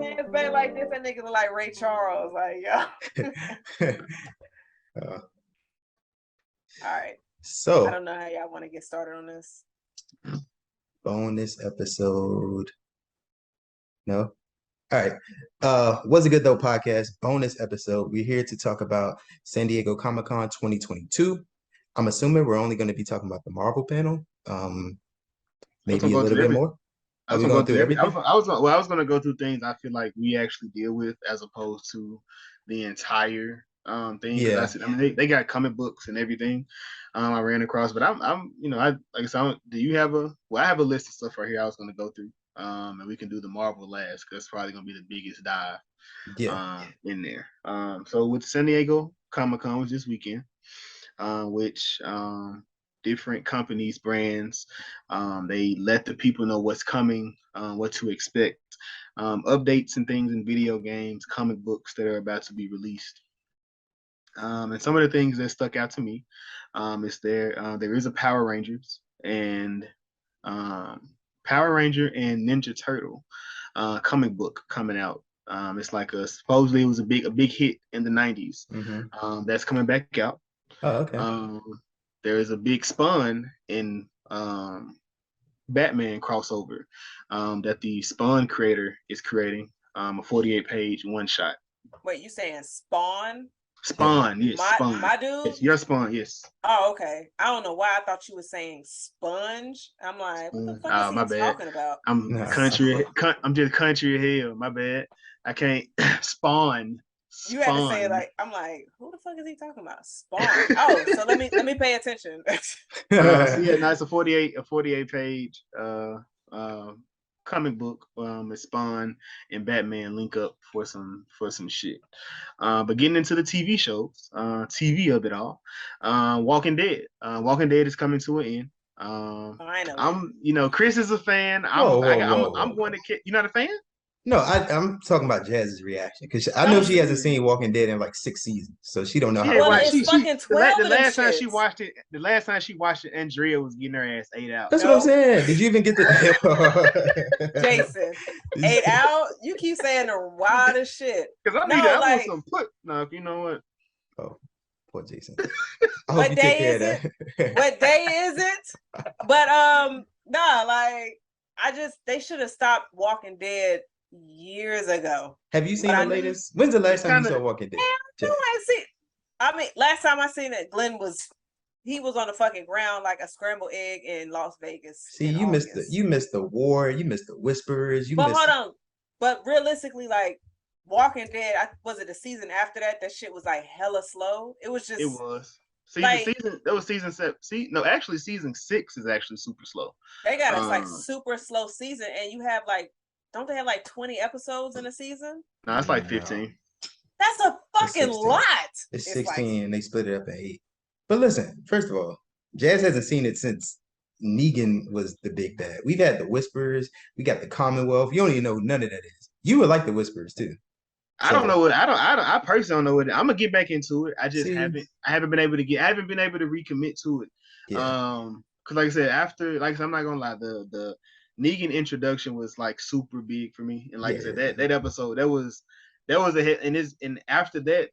pants back like this, that nigga look like Ray Charles. Like, yo. All right. I So, don't know how y'all want to get started on this. bonus episode. No? All right. Was a good though podcast bonus episode. We're here to talk about San Diego Comic-Con 2022. I'm assuming we're only going to be talking about the Marvel panel. Maybe a little bit more. I was Are we gonna going go through through everything? I was gonna go through things I feel like we actually deal with as opposed to the entire thing. Yeah. I mean they got comic books and everything. I ran across, but I'm you know I like I said, do you have I have a list of stuff right here I was gonna go through. And we can do the Marvel last because it's probably gonna be the biggest dive in there. So with San Diego Comic-Con was this weekend, which different companies, brands, they let the people know what's coming, what to expect, updates and things in video games, comic books that are about to be released. And some of the things that stuck out to me is there is a Power Rangers and Power Ranger and Ninja Turtle comic book coming out. It's like supposedly it was a big hit in the 90s. That's coming back out. Oh, okay. There is a big Spawn in Batman crossover that the Spawn creator is creating, a 48-page one shot. Wait, you saying Spawn? Spawn, yes. Spawn. My dude? Yes, your Spawn, yes. Oh, okay. I don't know why I thought you were saying Sponge. I'm like, what the fuck is he talking about? I'm just country as hell. My bad. I can't Spawn. You had to say it like, I'm like, who the fuck is he talking about? Spawn. Oh, so let me pay attention. It's a 48-page comic book. It's Spawn and Batman link up for some shit. But getting into the TV shows, TV of it all, Walking Dead. Walking Dead is coming to an end. Finally. Chris is a fan. I'm going to. You're not a fan? No, I'm talking about Jazz's reaction because I know she hasn't seen Walking Dead in like 6 seasons, so she don't know how. Well, it's fucking 12. The last time she watched it, Andrea was getting her ass 8 out. That's what I'm saying. Did you even get the Jason 8 out? You keep saying the wildest shit. Because I want some put. No, you know what? Oh, poor Jason. What day is it? What day is it? But they should have stopped Walking Dead years ago. Have you seen the latest? When's the last time you saw Walking Dead? Last time I seen it, Glenn was on the fucking ground like a scrambled egg in Las Vegas. See, you missed the war, you missed the whispers, hold on. But realistically, like Walking Dead, was it the season after that? That shit was like hella slow. It was just. It was. That was season 7. Actually, season 6 is actually super slow. They got us like super slow season, and you have like. Don't they have like 20 episodes in a season? No, it's like 15. That's a fucking lot. It's 16 and they split it up in 8. But listen, first of all, Jazz hasn't seen it since Negan was the big bad. We've had the Whispers. We got the Commonwealth. You don't even know who none of that is. You would like the Whispers too. I don't know what I personally don't know what I'm gonna get back into it. I just haven't been able to recommit to it. Yeah. Cause like I said, I'm not gonna lie, the Negan introduction was like super big for me, and like I said, that episode that was a hit, and after that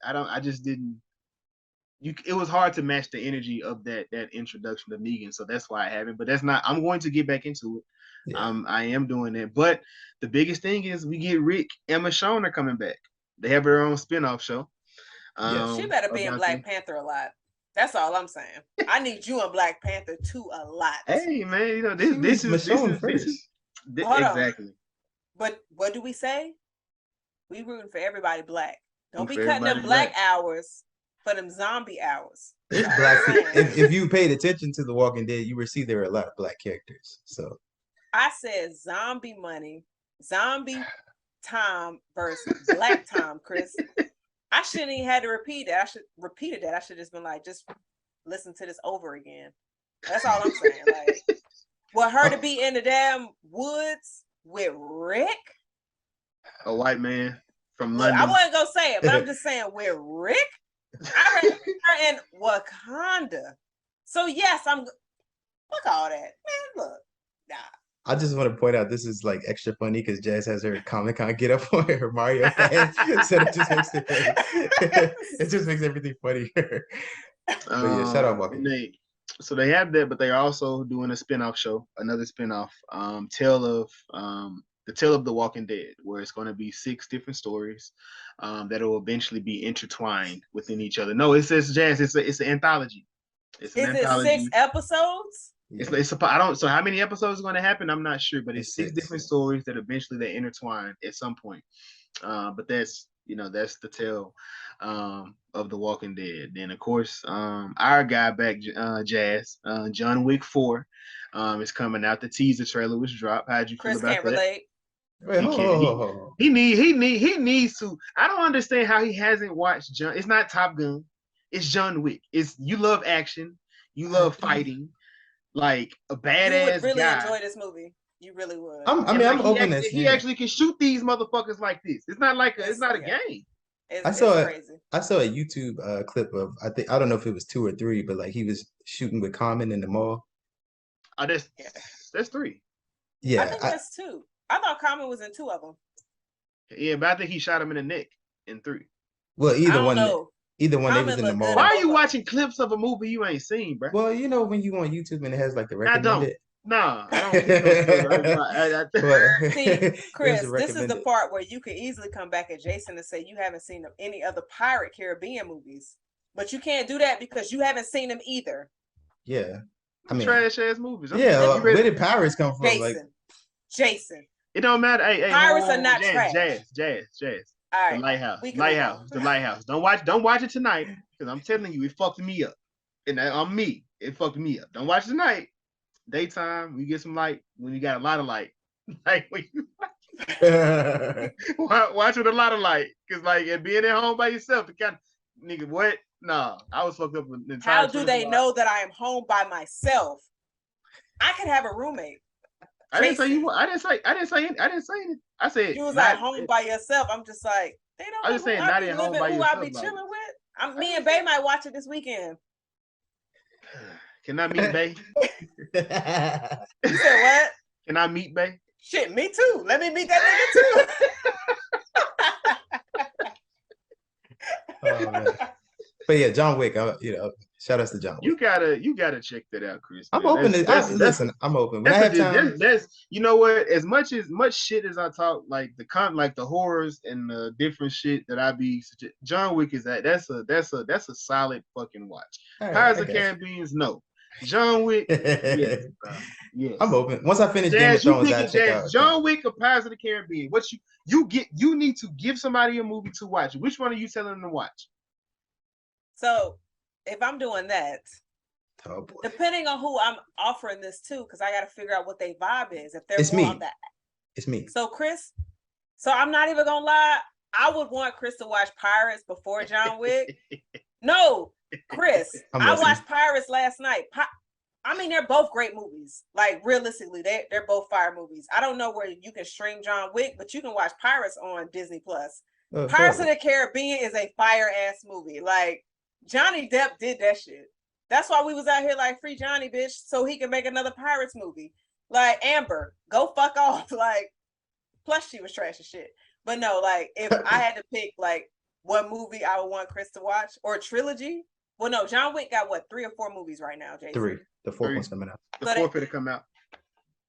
it was hard to match the energy of that introduction of Negan, so that's why I haven't. But I'm going to get back into it. Yeah. I am doing that, but the biggest thing is we get Rick and Michonne are coming back. They have their own spinoff show. She better be in Black Panther a lot. That's all I'm saying. I need you in Black Panther too a lot. Hey man, this is exactly. But what do we say? We rooting for everybody black. Don't be cutting them black hours for them zombie hours. It's black. If you paid attention to The Walking Dead, you would see there are a lot of black characters. So I said zombie money, zombie time versus black time, Chris. I shouldn't even had to repeat it. I should repeated that. I should just been like, just listen to this over again. That's all I'm saying. Like, for her to be in the damn woods with Rick, a white man from London. I wasn't gonna say it, but I'm just saying with Rick. I heard her in Wakanda. So yes, fuck all that, man. Look, nah. I just want to point out this is like extra funny because Jazz has her Comic-Con get up on her Mario hat, so it just makes it funny. It just makes everything funnier. But yeah, shout out Walking. So they have that, but they're also doing a spinoff show, another spinoff, the Tale of the Walking Dead, where it's going to be 6 different stories that will eventually be intertwined within each other. No, it says Jazz. It's an anthology. It's an anthology. It 6 episodes? So how many episodes are going to happen? I'm not sure, but it's 6 different stories that eventually they intertwine at some point. But that's the tale of the Walking Dead. Then of course, our guy back, Jazz, John Wick 4, is coming out. The teaser trailer was dropped. How'd you feel about that? Chris can't relate. Wait, he needs to. I don't understand how he hasn't watched John. It's not Top Gun. It's John Wick. You love action. You love fighting. Like a badass guy. You would really enjoy this movie. You really would. I'm open this. He actually can shoot these motherfuckers like this. It's not like it's not a game. I saw a YouTube clip of I don't know if it was 2 or 3, but like he was shooting with Common in the mall. Oh, that's 3. Yeah, I think that's 2. I thought Common was in 2 of them. Yeah, but I think he shot him in the neck in 3. Well, either one they Common was in the mall. Why are you watching clips of a movie you ain't seen, bro? Well, when you on YouTube and it has like the recommended. I don't. See, Chris, this is the part where you could easily come back at Jason and say you haven't seen any other Pirate Caribbean movies, but you can't do that because you haven't seen them either. Yeah, trash ass movies. Where did pirates come from? Jason. It don't matter. Hey, pirates are not trash. Jazz. All right, the lighthouse. Don't watch it tonight because I'm telling you, it fucked me up, and I'm me. It fucked me up. Don't watch it tonight. Daytime, we get some light when you got a lot of light. Like when you watch with a lot of light, because and being at home by yourself, the kind of nigga, what? No, I was fucked up with the entire. How do they know that I am home by myself? I could have a roommate. I didn't say you. I didn't say anything. I said you was at home by yourself. I'm just like they don't. I just saying not at home by yourself. Who I be chilling with? Me and Bay might watch it this weekend. Can I meet Bay? You said what? Can I meet Bay? Shit, me too. Let me meet that nigga too. But yeah, John Wick. Shout outs to John Wick. You gotta check that out, Chris. I'm open. Listen, I'm open. When I have time, that's you know what? As much shit as I talk, like the horrors and the different shit that I be. John Wick is that's a solid fucking watch. Right, Pirates of the Caribbean, no. John Wick, yes. I'm open. Once I finish Game of Thrones, I check out John Wick or Pirates of the Caribbean. What you need to give somebody a movie to watch. Which one are you telling them to watch? So if I'm doing that, depending on who I'm offering this to, because I got to figure out what their vibe is. If they're more on that, it's me. So Chris, I'm not even gonna lie. I would want Chris to watch Pirates before John Wick. No. Chris, I watched Pirates last night. They're both great movies. Like realistically, they're both fire movies. I don't know where you can stream John Wick, but you can watch Pirates on Disney Plus. Pirates of the Caribbean is a fire ass movie. Like Johnny Depp did that shit. That's why we was out here like free Johnny, bitch, so he can make another Pirates movie. Like Amber, go fuck off. Like, plus she was trash as shit. But no, like if I had to pick like what movie I would want Chris to watch or a trilogy. Well, no, John Wick got 3 or 4 movies right now, Jason? 3. The 4th one's coming out. The 4th to come out.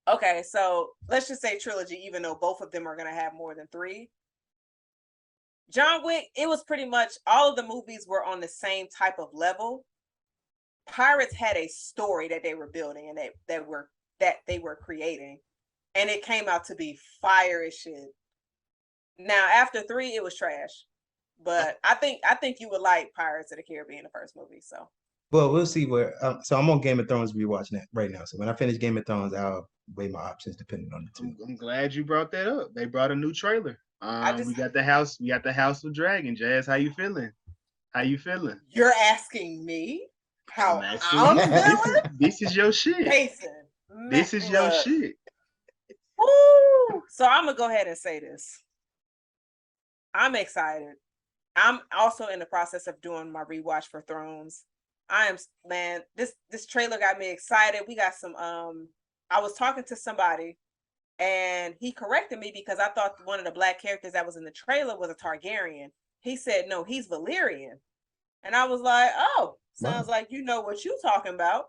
Okay, so let's just say trilogy, even though both of them are going to have more than 3. John Wick, it was pretty much all of the movies were on the same type of level. Pirates had a story that they were building and that they were creating, and it came out to be fire as shit. Now, after 3, it was trash. But I think you would like Pirates of the Caribbean, the first movie. So, well, we'll see where. So I'm on Game of Thrones rewatching it right now. So when I finish Game of Thrones, I'll weigh my options depending on the 2. I'm glad you brought that up. They brought a new trailer. We got the House of Dragon. Jazz, how you feeling? You're asking me how I'm feeling? This is your shit. Jason, this is your shit. Woo! So I'm gonna go ahead and say this. I'm excited. I'm also in the process of doing my rewatch for Thrones. This trailer got me excited. We got some I was talking to somebody And he corrected me because I thought one of the black characters that was in the trailer was a Targaryen. He said, no, he's Valyrian. And I was like, oh, sounds like you know what you talking about.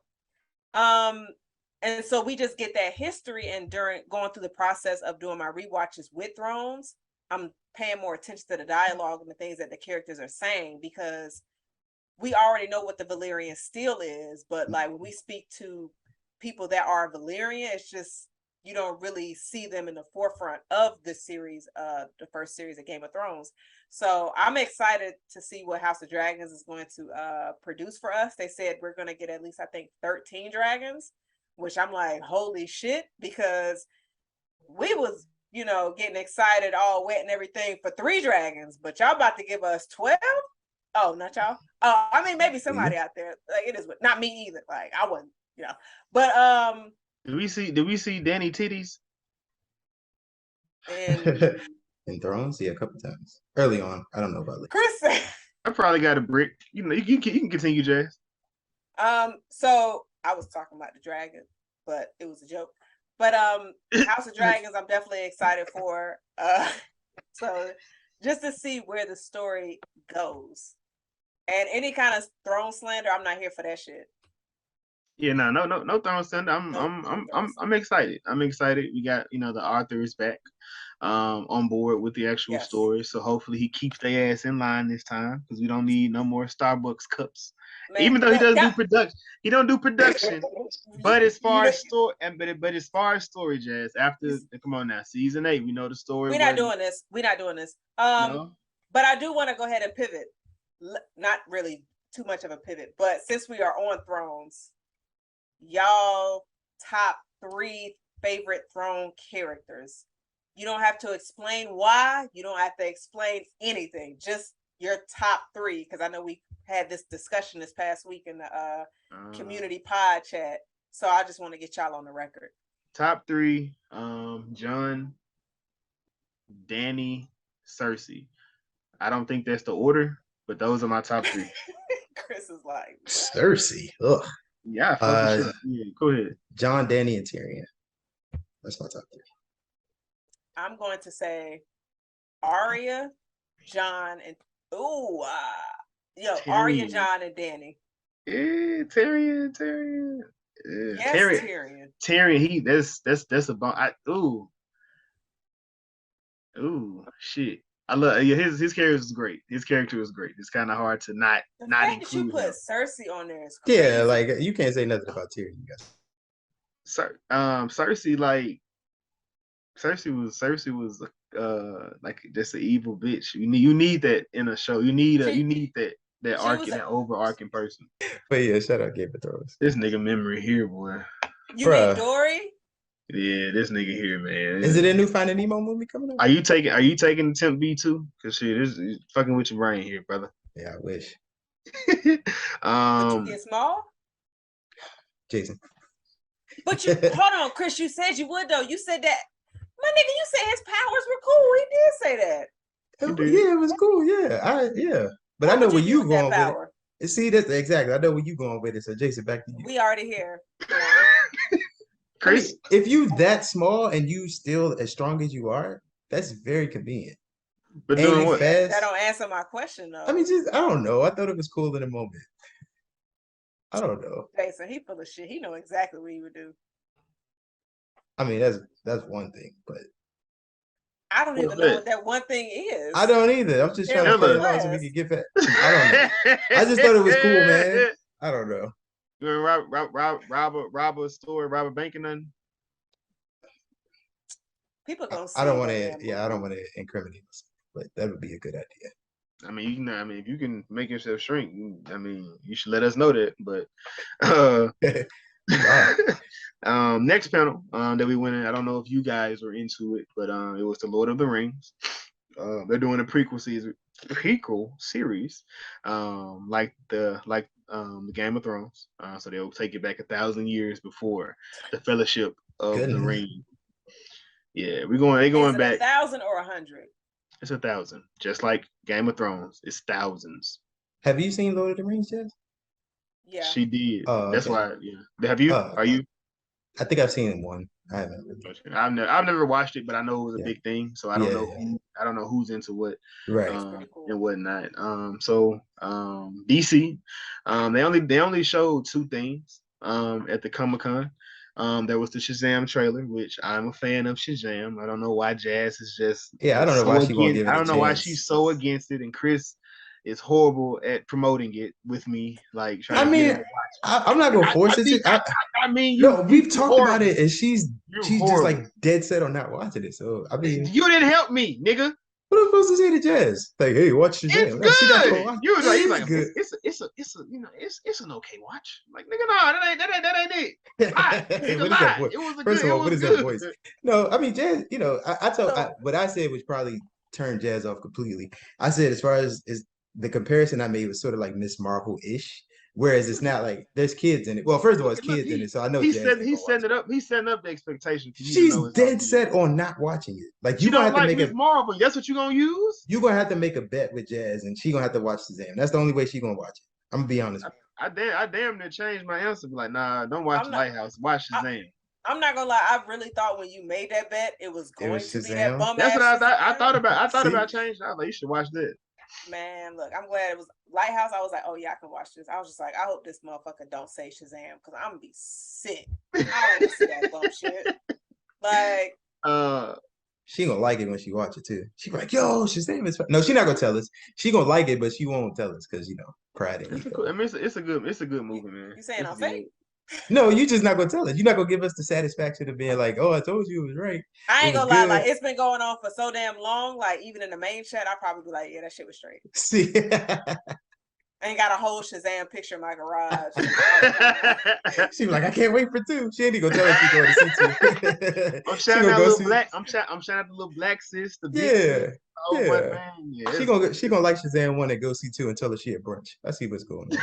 And so we just get that history, and during going through the process of doing my rewatches with Thrones, I'm paying more attention to the dialogue and the things that the characters are saying, because we already know what the Valyrian steel is, but like when we speak to people that are Valyrian, it's just you don't really see them in the forefront of the series, the first series of Game of Thrones. So I'm excited to see what House of Dragons is going to produce for us. They said we're going to get at least, I think, 13 dragons, which I'm like, holy shit, because we was, getting excited all wet and everything for 3 dragons, but y'all about to give us 12? Oh, not y'all. I mean, maybe somebody out there. Like, it is, not me either. Like, I wasn't, But did we see Danny titties? In Thrones, yeah, a couple times early on. I don't know about later. Chris, I probably got a brick. You can continue, Jazz. So I was talking about the dragon, but it was a joke. But House of Dragons, I'm definitely excited for. So just to see where the story goes, and any kind of throne slander, I'm not here for that shit. Yeah, no throne slander. I'm excited. I'm excited. We got the Arthur is back, on board with the actual story. So hopefully he keeps their ass in line this time, because we don't need no more Starbucks cups. Man, even though he doesn't do production, But as far as story, but as far as story, Jazz, after come on now, season 8, we know the story. We're not doing this. No? But I do want to go ahead and pivot. Not really too much of a pivot, but since we are on Thrones, y'all top 3 favorite Throne characters. You don't have to explain why. You don't have to explain anything. Just your top 3, because I know we had this discussion this past week in the community pod chat. So I just want to get y'all on the record. Top 3: Jon, Dany, Cersei. I don't think that's the order, but those are my top 3. Chris is like, what? Cersei. Ugh. Yeah, go ahead. Jon, Dany, and Tyrion. That's my top 3. I'm going to say Arya, Jon, and Arya, Jon, and Dany. Yeah, Tyrion. Yes, Tyrion. Tyrion, that's a bomb. Shit. I love his character is great. His character is great. It's kind of hard to not include. That you put Cersei on there is crazy. Yeah, like you can't say nothing about Tyrion, you guys. Cersei, like Cersei was like just an evil bitch. You need that in a show. You need that arc, that overarching person. But yeah, shout out Game of Thrones. This nigga memory here, boy. You need Dory? Yeah, this nigga here, man. Is it a new Finding Nemo movie coming up? Are you taking Temp B too? Cause shit, this is fucking with your brain here, brother. Yeah, I wish. But you get small? Jason. But you hold on, Chris, you said you would though. You said that. My nigga, you said his powers were cool. He did say that. Yeah, it was cool. Yeah. But I know where you going with it. See, that's exactly. I know where you going with it. So Jason, back to you. We already here. Chris, I mean, if you that small and you still as strong as you are, that's very convenient. But doing what? That don't answer my question though. I mean, I don't know. I thought it was cool in the moment. I don't know. Jason, he full of shit. He know exactly what he would do. I mean, that's one thing, but I don't even know what that one thing is. I don't either. I'm just trying to play along so we can get back. I don't know. I just thought it was cool, man. I don't know. You rob a store, rob a bank, and nothing. People gonna. I don't want to. Yeah, I don't want to incriminate myself, but that would be a good idea. I mean, if you can make yourself shrink, you should let us know that. But next panel that we went in, I don't know if you guys were into it, but it was the Lord of the Rings. They're doing a prequel series, like the Game of Thrones. So they'll take it back 1,000 years before the Fellowship of the Ring. Yeah, they're going back 1,000 or 100. It's 1,000, just like Game of Thrones. It's thousands. Have you seen Lord of the Rings, Jess? Yeah, she did. That's why. Yeah, have you? Are you? I think I've seen one. I haven't really. I've never watched it, but I know it was a big thing. So I don't know I don't know who's into what, right? Cool. And whatnot. DC, they only showed 2 things at the Comic-Con. There was the Shazam trailer, which I'm a fan of Shazam. I don't know why Jazz is just I don't know why she won't give it a I don't know why chance. she's so against it, and Chris is horrible at promoting it with me, like trying to get him to watch it. I'm not gonna force it. I mean, we've talked about it, and she's just like dead set on not watching it. So I mean, you didn't help me, nigga. What am I supposed to say to Jazz? Like, hey, watch Shazam. It's good. You was like, it's an okay watch. Like, nigga, nah, that ain't it. First of all, what is that voice? No, I mean, Jazz. What I said was probably turn Jazz off completely. I said as far as the comparison I made was sort of like Miss Marvel-ish. Whereas it's not like there's kids in it. Well, first of all, it's kids in it, so I know he's setting it up. He's setting up the expectation. She's dead set on not watching it. Like you don't have to make it Marvel. That's what you're gonna use. You're gonna have to make a bet with Jazz, and she's gonna have to watch Shazam. That's the only way she's gonna watch it. I'm gonna be honest. I damn near changed my answer. Be like, nah, don't watch Lighthouse. Watch Shazam. I'm not gonna lie. I really thought when you made that bet, it was going to be that bum. That's what I thought. I thought about changing. I was like, you should watch that. Man, look, I'm glad it was Lighthouse. I was like, oh yeah, I can watch this. I was just like, I hope this motherfucker don't say Shazam because I'm gonna be sick. I don't want to see that bum shit. Like, she gonna like it when she watch it too. She be like, yo, Shazam is fun. No, she not gonna tell us. She gonna like it, but she won't tell us because pride. It's a good movie, man. You saying I'm fake? No, you just not gonna tell us. You're not gonna give us the satisfaction of being like, oh, I told you it was right. I ain't gonna lie, like it's been going on for so damn long. Like even in the main chat, I'll probably be like, yeah, that shit was straight. See, I ain't got a whole Shazam picture in my garage. She was like, I can't wait for 2. She ain't gonna tell us she's going to see 2. I'm shouting out little black. I'm shouting out the little black sis. The big She gonna like Shazam 1 and go see 2 and tell her she at brunch. I see what's going on.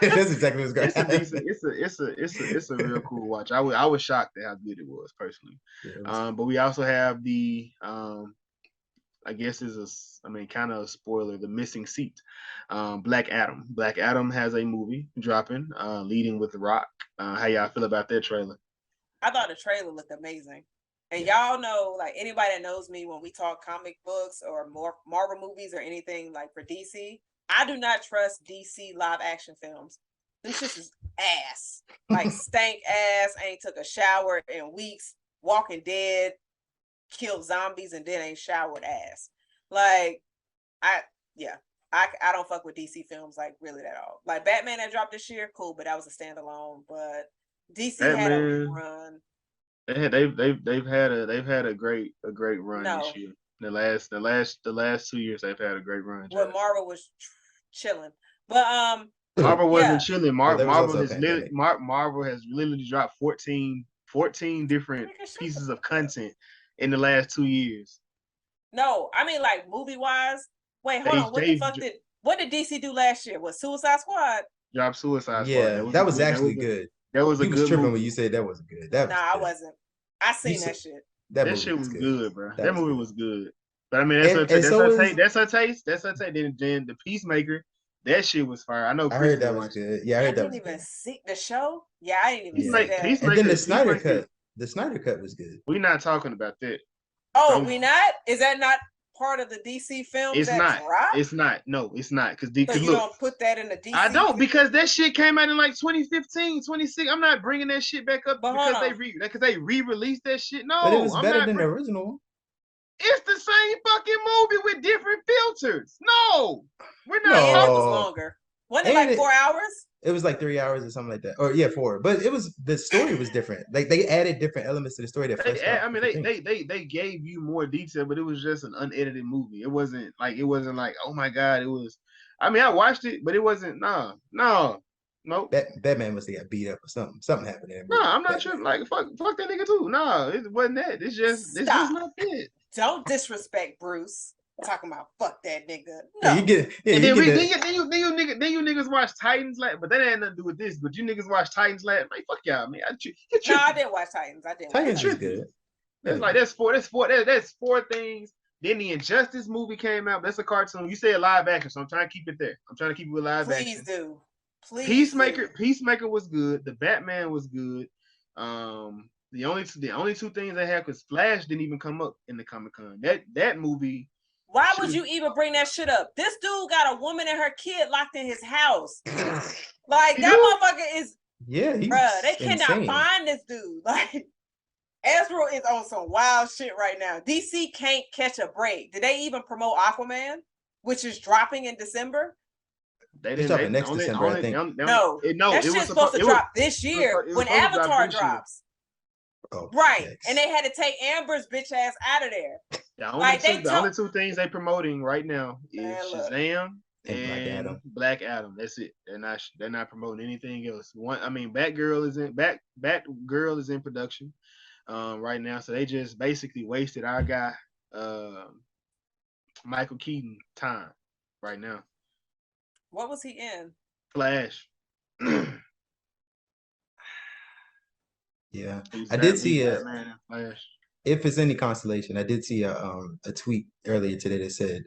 That's exactly what's going on. It's a real cool watch. I was shocked at how good it was personally. But we also have the I guess kind of a spoiler, the missing seat. Black Adam. Black Adam has a movie dropping, leading with The Rock. How y'all feel about that trailer? I thought the trailer looked amazing. And y'all know, like anybody that knows me, when we talk comic books or more Marvel movies or anything like for DC, I do not trust DC live action films. This shit is ass. Like stank ass, ain't took a shower in weeks, Walking Dead, killed zombies and then ain't showered ass. Like, I don't fuck with DC films like really at all. Like Batman that dropped this year, cool, but that was a standalone. But DC had a run. They've had a great run this year. The last 2 years they've had a great run. Well, Marvel was chilling, but Marvel wasn't chilling. Marvel has literally dropped 14 different pieces of content in the last 2 years. No, I mean like movie wise. Wait, hold on. What did DC do last year? Was Suicide Squad? Dropped Suicide Squad. Yeah, that was actually good. That was a good tripping movie. when you said that wasn't good. I wasn't. I seen that shit. That shit was good, bro. That movie was good. But I mean, that's her taste. That's her taste. Then the Peacemaker, that shit was fire. I know. I heard that was good. Yeah, I heard that. I didn't even see the show. Yeah, I didn't even see that. And then the Snyder cut. The Snyder cut was good. We're not talking about that. Oh, we not? Is that not part of the DC film? It's not. Dropped? It's not. No, it's not. Because you don't put that in the DC. I don't, because that shit came out in like 2015, 26. I'm not bringing that shit back up because they re-released that shit. No, but it was better than the original. It's the same fucking movie with different filters. No, we're not. It was longer. Wasn't it like 4 hours? It was like 3 hours or something like that. Or 4. But the story was different. Like they added different elements to the story. They gave you more detail, but it was just an unedited movie. It wasn't like oh my god, it was. I mean, I watched it, but it wasn't. No. Batman must have got beat up or something. Something happened there. No, I'm not sure. Like fuck that nigga too. No, it wasn't that. It's just not it. Don't disrespect Bruce. Talking about fuck that nigga. No. Then you niggas watch Titans but that ain't nothing to do with this. But you niggas watch Titans like fuck y'all, man. I didn't watch Titans. Titans is good. That's four things. Then the Injustice movie came out. That's a cartoon. You said live action, so I'm trying to keep it there. I'm trying to keep it with live action. Please do. Peacemaker was good. The Batman was good. The only two things they had, because Flash didn't even come up in the Comic-Con. That movie. Why would you even bring that shit up? This dude got a woman and her kid locked in his house. Like that motherfucker is. Yeah, he's bruh, they cannot insane. find this dude. Like Ezra is on some wild shit right now. DC can't catch a break. Did they even promote Aquaman, which is dropping in December? It's dropping next December, I think. No, that shit's supposed to drop this year when Avatar drops. Oh, right, thanks. and they had to take Amber's bitch ass out of there. The only two things they promoting right now is Shazam and Black Adam. That's it. They're not promoting anything else. Batgirl is in production right now, so they just basically wasted our guy Michael Keaton time right now. What was he in? Flash. Yeah, I did see if it's any consolation, I did see a tweet earlier today that said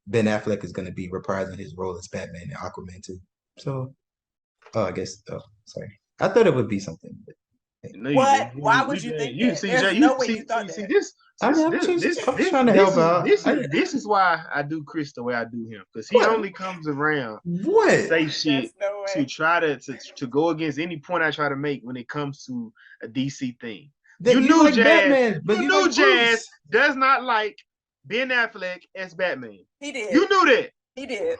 Ben Affleck is going to be reprising his role as Batman and Aquaman too. So, I guess. Oh, sorry. I thought it would be something. But, hey. What? Why would you think that? There's no way you thought that. I'm trying to help out. This is why I do Chris the way I do him, because he only comes around to say shit to try to go against any point I try to make when it comes to a DC thing. You knew like Jazz, Batman, but you knew like Jazz does not like Ben Affleck as Batman. He did. You knew that. He did.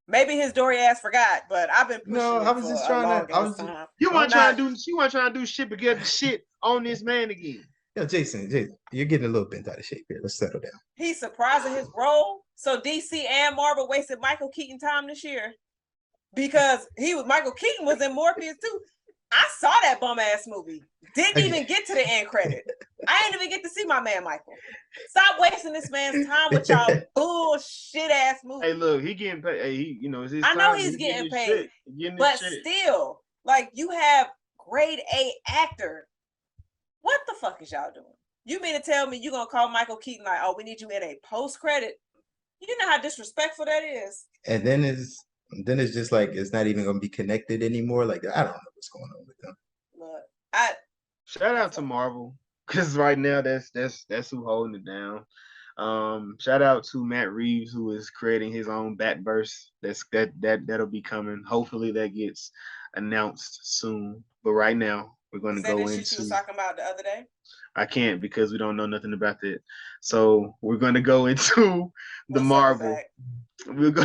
Maybe his Dory ass forgot, but I've been pushing. No, I was just trying to. You weren't trying to do. She wasn't trying to do shit, but get the shit on this man again. Yo, Jason, you're getting a little bent out of shape here. Let's settle down. He's surprising his role. So DC and Marvel wasted Michael Keaton time this year because Michael Keaton was in Morpheus too. I saw that bum ass movie. Didn't even get to the end credit. I didn't even get to see my man Michael. Stop wasting this man's time with y'all bullshit ass movies. Hey, look, he getting paid. Hey, it's his I know he's getting paid, but still, like you have grade A actor. What the fuck is y'all doing? You mean to tell me you're gonna call Michael Keaton like, oh, we need you in a post credit? You know how disrespectful that is. And then it's just like it's not even gonna be connected anymore. Like I don't know what's going on with them. Look, shout out to Marvel, because right now that's who holding it down. Shout out to Matt Reeves, who is creating his own Batverse. That'll be coming. Hopefully that gets announced soon. But right now we're going to go into. Shit you was talking about the other day. I can't because we don't know nothing about that. So we're going to go into the Marvel. We'll go.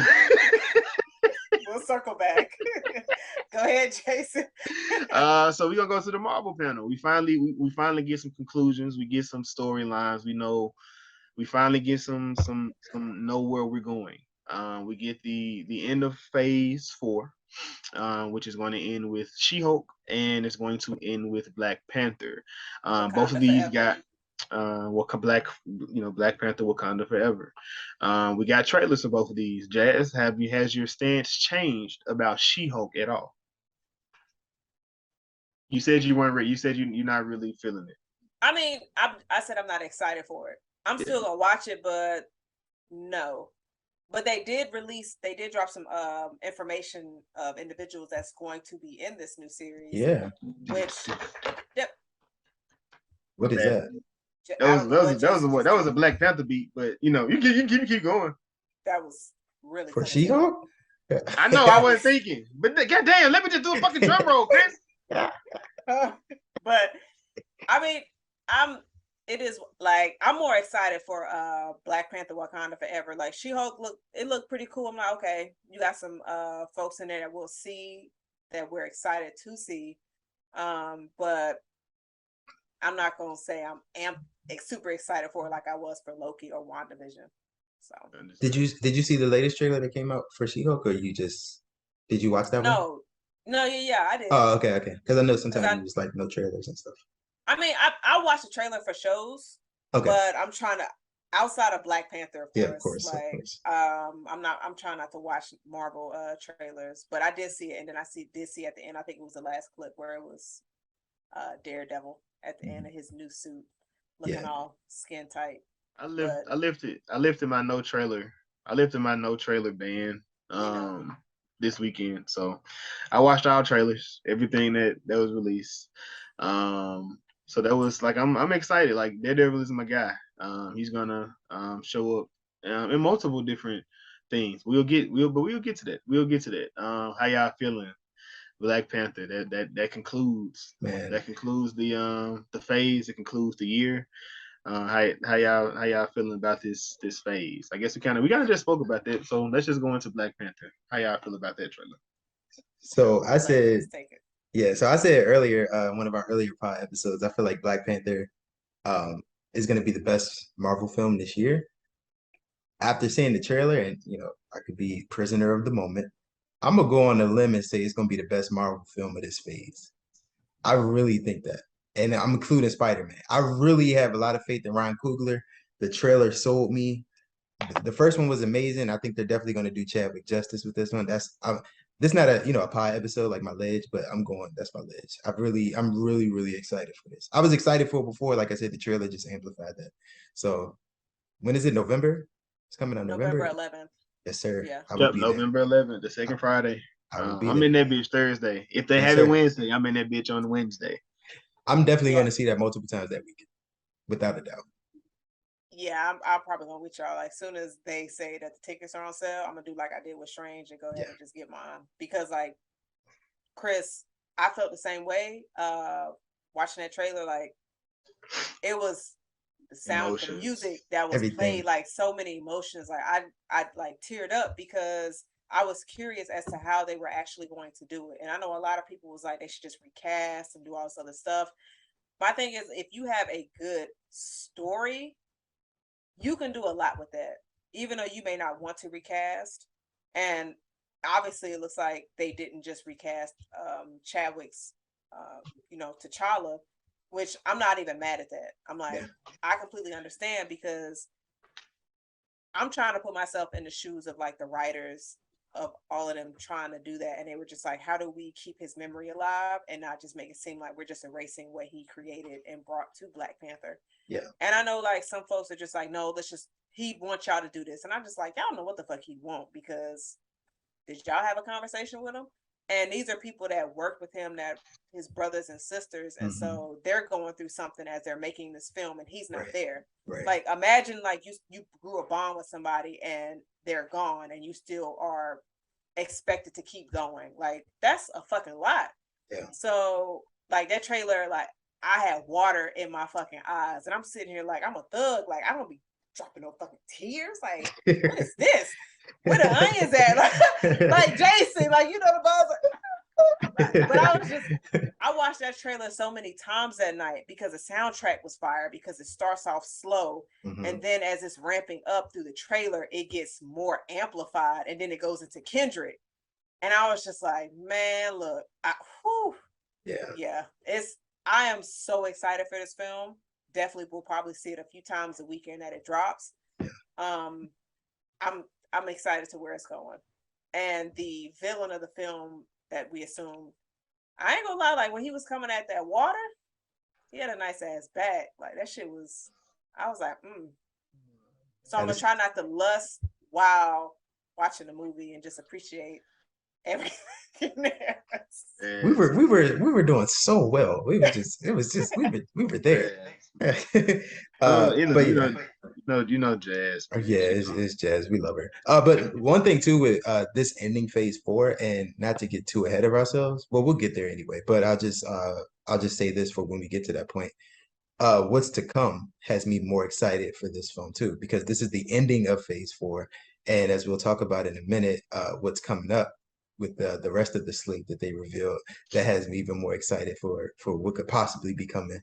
We'll circle back. Go ahead, Jason. So we're gonna go to the Marvel panel. We finally get some conclusions. We get some storylines. We finally get some know where we're going. We get the end of phase 4, which is going to end with She-Hulk, and it's going to end with Black Panther. Both of these got Black Panther, Wakanda Forever. We got trailers for both of these. Jazz, has your stance changed about She-Hulk at all? You said you weren't. You said you're not really feeling it. I mean, I said I'm not excited for it. I'm still gonna watch it, but no. But they did drop some information of individuals that's going to be in this new series. Yeah. What is that? That was a Black Panther beat, but you keep going. That was really for She-Hulk. I know. I wasn't thinking, but goddamn, let me just do a fucking drum roll, Chris. But I mean, I'm more excited for Black Panther Wakanda Forever. Like She-Hulk looked pretty cool. I'm like, okay, you got some folks in there that we'll see that we're excited to see. But I'm not gonna say I'm super excited for it like I was for Loki or WandaVision. So did you see the latest trailer that came out for She-Hulk, or did you watch that one? No, yeah, I did. Oh, okay. Because I know sometimes it was like no trailers and stuff. I mean, I watch the trailer for shows, but I'm trying to outside of Black Panther, of course. I'm trying not to watch Marvel trailers, but I did see it, and then I did see at the end. I think it was the last clip where it was Daredevil at the end of his new suit, looking all skin tight. I lifted my no trailer. I lifted my no trailer ban this weekend. So I watched all trailers, everything that was released. So that was like I'm excited. Like Daredevil is my guy. He's gonna show up in multiple different things. We'll get to that. We'll get to that. How y'all feeling? Black Panther. That concludes Man. the phase. It concludes the year. How y'all feeling about this phase? I guess we kind of just spoke about that. So let's just go into Black Panther. How y'all feel about that trailer? So I said, Let's take it. yeah. So I said earlier, one of our earlier pod episodes, I feel like Black Panther, is going to be the best Marvel film this year. After seeing the trailer, and I could be prisoner of the moment, I'm gonna go on a limb and say it's gonna be the best Marvel film of this phase. I really think that, and I'm including Spider-Man. I really have a lot of faith in Ryan Coogler. The trailer sold me. The first one was amazing. I think they're definitely going to do Chadwick justice with this one. This is not a pie episode like my ledge, but that's my ledge. I'm really excited for this. I was excited for it before, like I said, the trailer just amplified that. So when is it? November? It's coming out November November. 11th. Yes, sir. Yeah. I will be there. November 11th, the second Friday. I will be I'm there. in that bitch Thursday. If they Yes, have sir. it Wednesday, I'm in that bitch on Wednesday. I'm definitely Yeah. going to see that multiple times that weekend, without a doubt. Yeah, I'm probably gonna with y'all. Like, soon as they say that the tickets are on sale, I'm gonna do like I did with Strange and go ahead and just get mine. Because like Chris, I felt the same way. Watching that trailer, like it was the sound, the Emotions. music that was Everything. played, like so many emotions. Like I like teared up because I was curious as to how they were actually going to do it. And I know a lot of people was like they should just recast and do all this other stuff. My thing is, if you have a good story, you can do a lot with that, even though you may not want to recast. And obviously, it looks like they didn't just recast Chadwick's, T'Challa, which I'm not even mad at that. I'm like, I completely understand because I'm trying to put myself in the shoes of like the writers of all of them trying to do that. And they were just like, how do we keep his memory alive and not just make it seem like we're just erasing what he created and brought to Black Panther? Yeah. And I know like some folks are just like, no, he wants y'all to do this. And I'm just like, y'all know what the fuck he want, because did y'all have a conversation with him? And these are people that work with him, that his brothers and sisters. And so they're going through something as they're making this film and he's not there. Right. Like, imagine like you grew a bond with somebody and they're gone and you still are expected to keep going. Like, that's a fucking lot. Yeah. So like that trailer, like I had water in my fucking eyes and I'm sitting here like I'm a thug. Like, I don't be dropping no fucking tears. Like, what is this? Where the onions at? Like Jason, like, the balls. But I watched that trailer so many times that night because the soundtrack was fire, because it starts off slow and then as it's ramping up through the trailer, it gets more amplified and then it goes into Kendrick. And I was just like, man, look, I am so excited for this film. Definitely will probably see it a few times the weekend that it drops. I'm excited to where it's going. And the villain of the film that we assume, I ain't gonna lie, like when he was coming at that water, he had a nice ass back. Like that shit was, I was like, So I'm gonna try not to lust while watching the movie and just appreciate everything there. We were doing so well. We were there. Jazz. It's Jazz. We love her. But one thing too with this ending phase 4, and not to get too ahead of ourselves, well, we'll get there anyway. But I'll just say this for when we get to that point. What's to come has me more excited for this film too, because this is the ending of phase 4, and as we'll talk about in a minute, what's coming up with the rest of the slate that they revealed, that has me even more excited for what could possibly be coming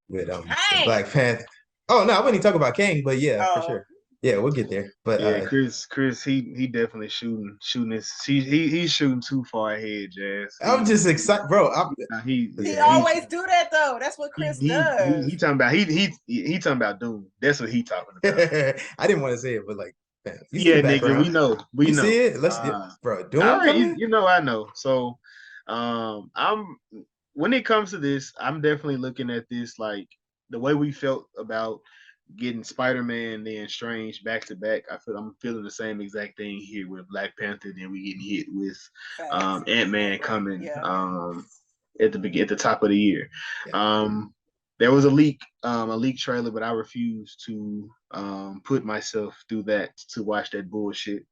with Black Panther. Oh no, I wouldn't even talk about Kang, but yeah, for sure. Yeah, we'll get there. But yeah, Chris, he definitely shooting this. He's shooting too far ahead, Jazz. I'm just excited, bro. He always do that though. That's what Chris does. He talking about he talking about Doom. That's what he talking about. I didn't want to say it, but like, man, nigga, we know. You see it. Let's bro. Doom coming? I know. So, I'm when it comes to this, I'm definitely looking at this like the way we felt about getting Spider-Man and Strange back to back. I'm feeling the same exact thing here with Black Panther. Then we getting hit with Ant-Man coming at the top of the year. there was a leak trailer, but I refused to put myself through that to watch that bullshit.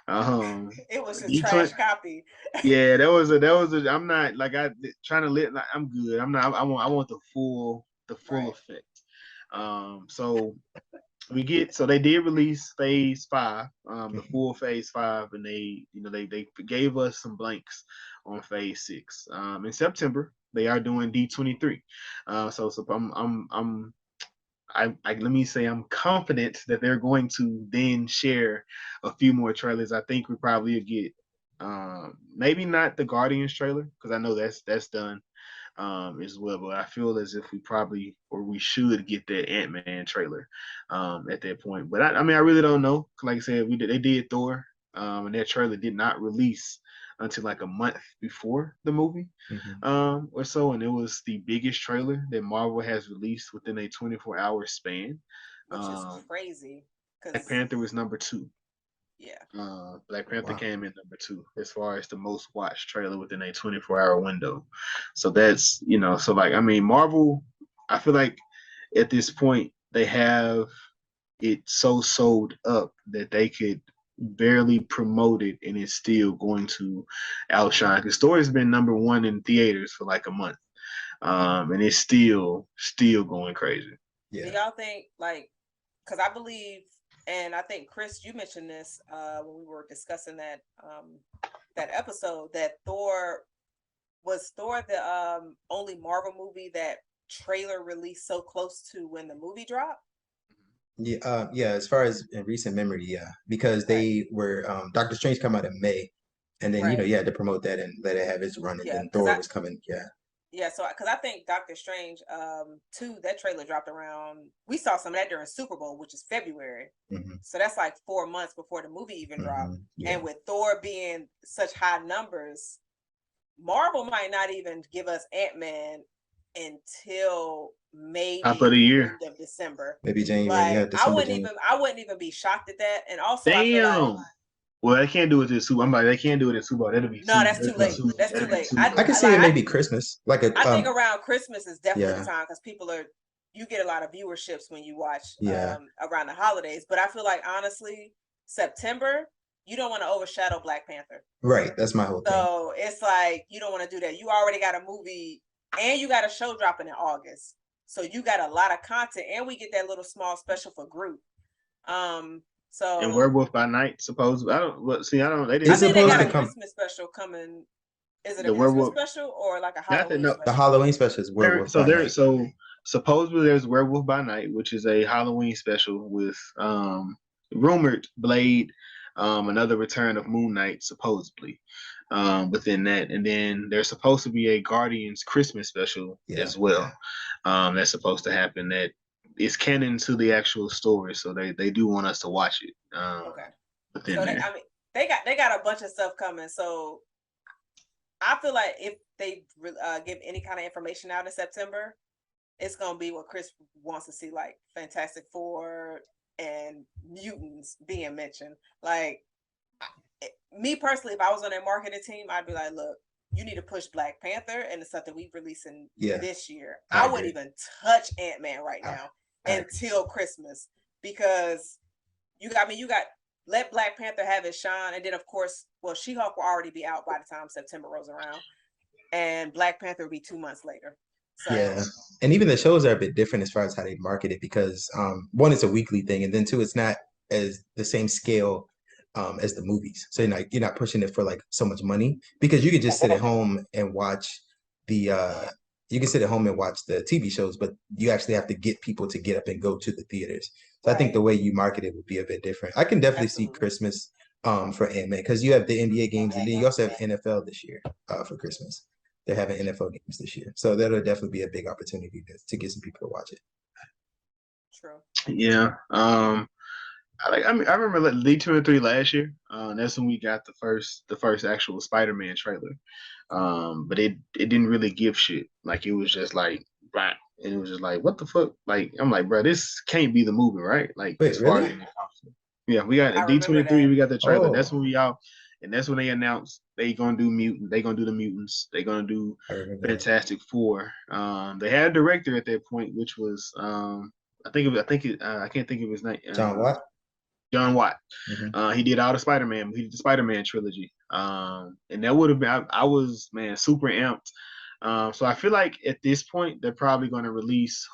It was a D20 trash copy. Yeah, that was a. I'm not like I trying to let. Like, I'm good. I'm not. I want the full Right. effect. So so they did release Phase 5, the full Phase 5, and they gave us some blanks on Phase 6. In September they are doing D23. So let me say I'm confident that they're going to then share a few more trailers. I think we probably will get maybe not the Guardians trailer because I know that's done as well, but I feel as if we should get that Ant-Man trailer at that point. But I mean I really don't know. Like I said, they did Thor, and that trailer did not release until like a month before the movie or so, and it was the biggest trailer that Marvel has released within a 24-hour span. Which is crazy. Black Panther was number 2. Yeah. Black Panther came in number 2 as far as the most watched trailer within a 24-hour window. So that's so like I mean Marvel, I feel like at this point they have it so sold up that they could barely promote it and it's still going to outshine. The story's been number 1 in theaters for like a month, and it's still going crazy. Do y'all think because I believe, and I think Chris, you mentioned this when we were discussing that episode, that Thor the only Marvel movie that trailer released so close to when the movie dropped? Yeah, as far as in recent memory, yeah, because they were Doctor Strange come out in May, and then you had to promote that and let it have its run, and then Thor was coming. Yeah, so because I think Doctor Strange 2, that trailer dropped around. We saw some of that during Super Bowl, which is February. So that's like 4 months before the movie even dropped. And with Thor being such high numbers, Marvel might not even give us Ant-Man until maybe top of the year, end of December, maybe January. I wouldn't even be shocked at that. And also, damn. I feel like, well, they can't do it this Super. I'm like, they can't do it in Super Bowl. That'll be that's too late. That's too late. I can see it maybe Christmas. I think around Christmas is definitely the time because you get a lot of viewerships when you watch around the holidays. But I feel like honestly, September, you don't want to overshadow Black Panther. Right. That's my whole thing. So it's like you don't want to do that. You already got a movie and you got a show dropping in August. So you got a lot of content, and we get that little small special for Groot. So and Werewolf by Night, supposedly. They didn't. I think they got a Christmas special coming. Is it a Christmas special or like a Halloween special? The Halloween special is Werewolf by Night. So supposedly there's Werewolf by Night, which is a Halloween special with rumored Blade, another return of Moon Knight, supposedly. Within that, and then there's supposed to be a Guardians Christmas special as well. That's supposed to happen. That is canon to the actual story, so they do want us to watch it. Okay. So they got a bunch of stuff coming. So I feel like if they give any kind of information out in September, it's gonna be what Chris wants to see, like Fantastic Four and mutants being mentioned. Like, me personally, if I was on their marketing team, I'd be like, look, you need to push Black Panther and the stuff that we're releasing this year. I wouldn't even touch Ant-Man right now until Christmas, because you got let Black Panther have its shine, and then of course, She-Hulk will already be out by the time September rolls around, and Black Panther will be 2 months later. So, and even the shows are a bit different as far as how they market it, because one, it's a weekly thing, and then two, it's not as the same scale as the movies. So you're not pushing it for like so much money, because you could just sit at home and watch the TV shows, but you actually have to get people to get up and go to the theaters. So I think the way you market it would be a bit different. I can definitely see Christmas for Ant-Man, because you have the NBA games, and then you also have NFL this year for Christmas. They're having NFL games this year, so that'll definitely be a big opportunity to get some people to watch it. True. Yeah. I remember D23 last year. That's when we got the first actual Spider-Man trailer. But it didn't really give shit. Like, it was just like, right. And it was just like, what the fuck? Like, I'm like, bro, this can't be the movie, right? Like, wait, as far really? as we got D23. We got the trailer. That's when we out. and that's when they announced they gonna do the mutants, they gonna do I remember that. Fantastic Four. They had a director at that point, which was I can't think of his name. John Watt. John Watt. Mhm. He did all the Spider-Man. He did the Spider-Man trilogy. And that would have been. I was super amped. So I feel like at this point they're probably going to release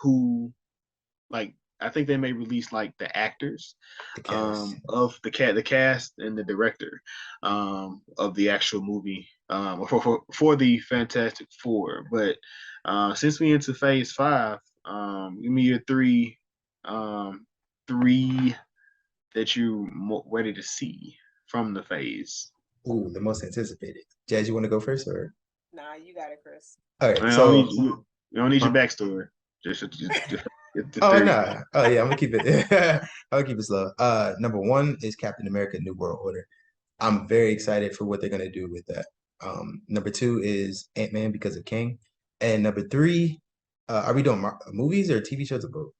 like I think they may release like the actors The cast. of the cast and the director of the actual movie for the Fantastic Four. But since we into Phase 5, give me your three that you ready to see from the phase. Ooh, the most anticipated. Jazz, you want to go first, or? Nah, you got it, Chris. All right, We so don't need your huh? backstory. Just get the Oh three. no. Oh yeah, I'm gonna keep it. I'm gonna keep it slow. Number one is Captain America: New World Order. I'm very excited for what they're gonna do with that. Number two is Ant-Man because of King, and number three, are we doing movies or TV shows or both?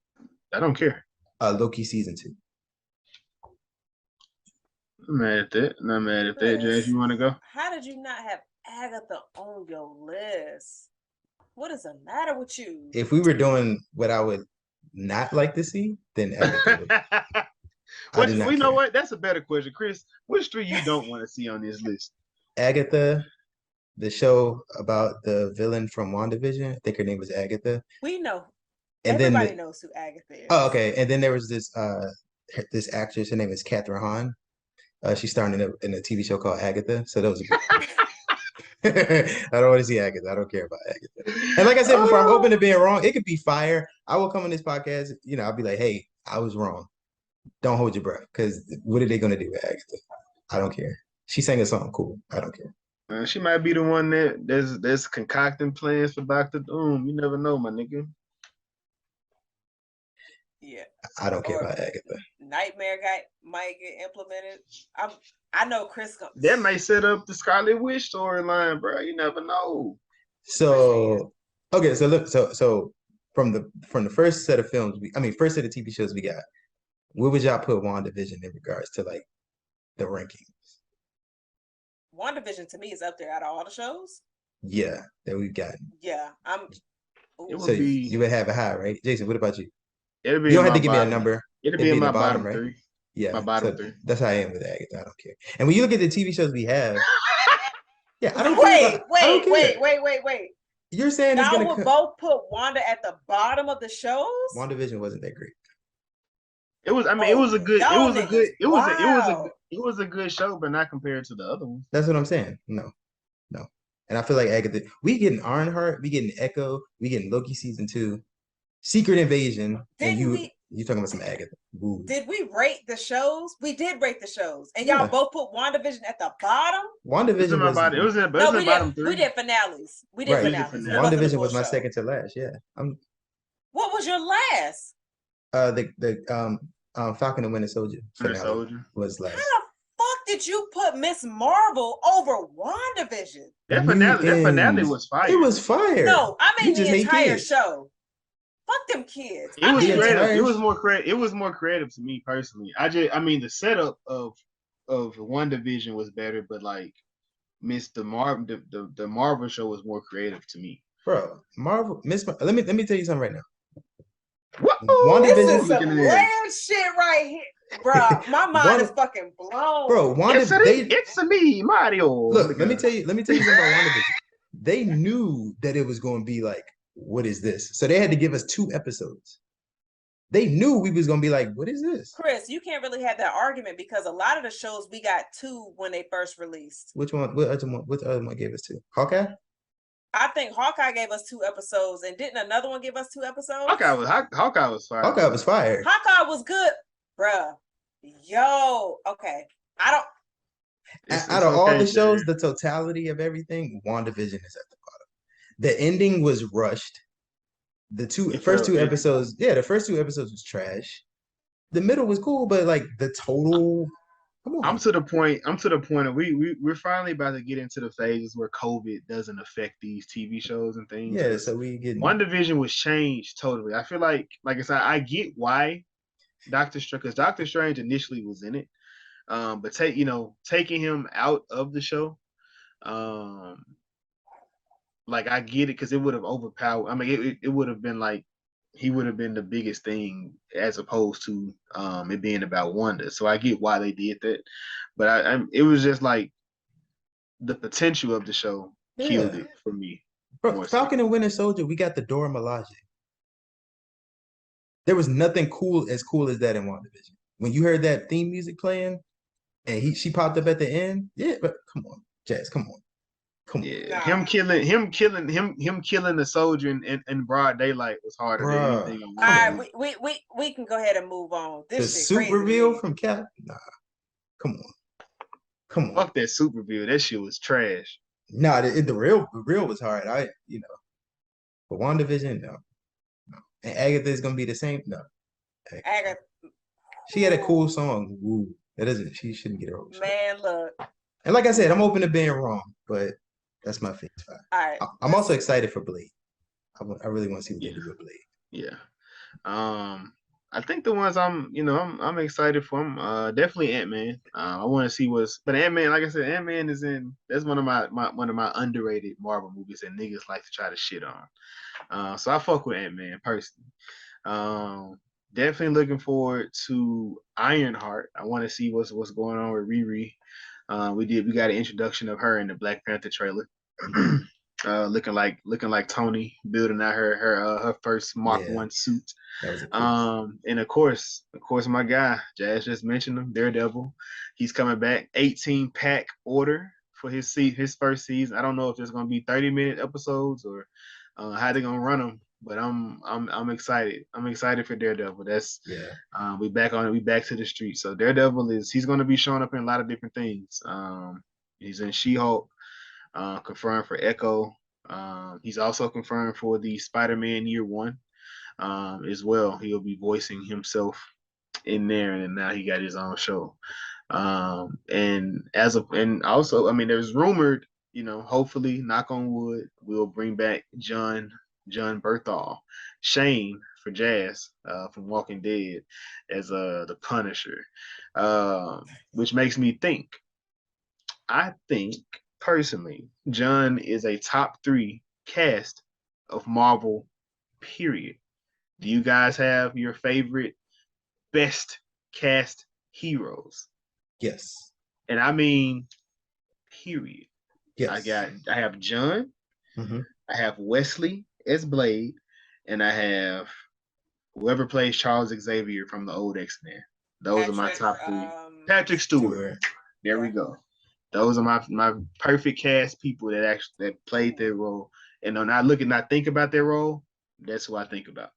I don't care. Loki season 2. I'm mad at that. Not mad at that. Chris, Jazz, you want to go? how did you not have Agatha on your list? What is the matter with you? If we were doing what I would not like to see, then Agatha would. I do not You know care. what? That's a better question, Chris. Which three you don't want to see on this list? Agatha, the show about the villain from WandaVision. I think her name was Agatha. We know. And Everybody then knows who Agatha is. oh, okay. And then there was this actress. Her name is Catherine Hahn. She's starring in a TV show called Agatha. So those. I don't want to see Agatha. I don't care about Agatha. And like I said before, I'm open to being wrong. It could be fire. I will come on this podcast. I'll be like, hey, I was wrong. Don't hold your breath, because what are they gonna do with Agatha? I don't care. She sang a song, cool. I don't care. She might be the one that's concocting plans for Doctor Doom. You never know, my nigga. Yeah. I don't care about Agatha. Nightmare guy might get implemented. I know Chris. That may set up the Scarlet Witch storyline, bro. You never know. So okay, so look, so from the first set of films, first set of TV shows we got, where would y'all put WandaVision in regards to like the rankings? WandaVision to me is up there out of all the shows. Yeah, that we've gotten. Yeah, So you would have it high, right? Jason, what about you? You don't have to give me a number. It'll be in my bottom right? three. Yeah, my bottom three. That's how I am with Agatha. I don't care. And when you look at the TV shows we have, yeah, I don't wait. You're saying y'all would both put Wanda at the bottom of the shows? WandaVision wasn't that great. It was. It was a good. It was a good show, but not compared to the other ones. That's what I'm saying. No. And I feel like Agatha. We getting Ironheart. We getting Echo. We getting Loki season 2. Secret Invasion. You talking about some Agatha? Ooh. Did we rate the shows? We did rate the shows, and y'all both put WandaVision at the bottom. WandaVision was bottom. It was in the bottom three. We did finales. We did finales. WandaVision was my second to last. Yeah. What was your last? The Falcon and Winter Soldier was last. How the fuck did you put Miss Marvel over WandaVision? That finale was fire. It was fire. No, I mean the entire show. Fuck them kids. It was creative. It was more creative. It was more creative to me personally. The setup of WandaVision was better, but like the Marvel show was more creative to me. Bro, Marvel, let me tell you something right now. WandaVision, this is some weird shit right here, bro. My mind is fucking blown. Bro, it's me, Mario. Look, let me tell you something about WandaVision. They knew that it was going to be like, what is this? So they had to give us 2 episodes. They knew we was going to be like, what is this? Chris, you can't really have that argument because a lot of the shows we got 2 when they first released. Which one? What other one gave us 2? Hawkeye? I think Hawkeye gave us 2 episodes, and didn't another one give us 2 episodes? Hawkeye was fire. Hawkeye was fire. Hawkeye was good, bruh. Yo, okay. Out of all the shows, the totality of everything, WandaVision is at the bottom. The ending was rushed. The first two episodes was trash. The middle was cool, but like the total. Come on. I'm to the point of we're finally about to get into the phases where COVID doesn't affect these TV shows and things. Yeah, so we get WandaVision was changed totally. I feel like I said, I get why Doctor Strange initially was in it. But taking him out of the show, um, like I get it because it would have overpowered. I mean, it would have been like he would have been the biggest thing as opposed to it being about Wanda. So I get why they did that, but it was just like the potential of the show killed Yeah. it for me. Bro, Falcon and Winter Soldier, we got the Dora Milaje. There was nothing cool as that in WandaVision. When you heard that theme music playing and she popped up at the end, yeah, but come on, Jazz, come on. Yeah, Nah. him killing the soldier in broad daylight was harder than Bruh. anything. All right, we can go ahead and move on. The This shit suit crazy to reveal me. from Cap, nah, come on. Fuck that super review. That shit was trash. Nah, the real was hard. For WandaVision, no. And Agatha is gonna be the same. No, Agatha, she had a cool song. Ooh, that doesn't. She shouldn't get her own. man, look. And like I said, I'm open to being wrong, but that's my phase 5. All right, I'm also excited for Blade. I really want to see what they do with Blade. Yeah. I think the ones I'm excited for. I'm definitely Ant-Man. I want to see but Ant-Man, like I said, Ant-Man that's one of my underrated Marvel movies that niggas like to try to shit on. So I fuck with Ant-Man personally. Definitely looking forward to Ironheart. I want to see what's going on with Riri. We got an introduction of her in the Black Panther trailer. Looking like Tony building out her first Mark 1 suit. That was cool. And of course my guy Jazz just mentioned him, Daredevil. He's coming back. 18-pack order for his first season. I don't know if there's gonna be 30-minute episodes or how they're gonna run them, but I'm excited. I'm excited for Daredevil. That's we back to the street. So Daredevil he's gonna be showing up in a lot of different things. He's in She-Hulk. Confirmed for Echo. He's also confirmed for the Spider-Man Year One as well. He'll be voicing himself in there, and now he got his own show. And also, I mean, there's rumored, hopefully, knock on wood, we'll bring back John Berthal, Shane for Jazz from Walking Dead as the Punisher, which makes me think. I think personally, John is a top 3 cast of Marvel, period. Do you guys have your favorite best cast heroes? Yes. And I mean, period. Yes. I have John, I have Wesley as Blade, and I have whoever plays Charles Xavier from the old X-Men. Those are my top 3. Patrick Stewart. There we go. Those are my perfect cast people that played their role. And when I think about their role, that's who I think about.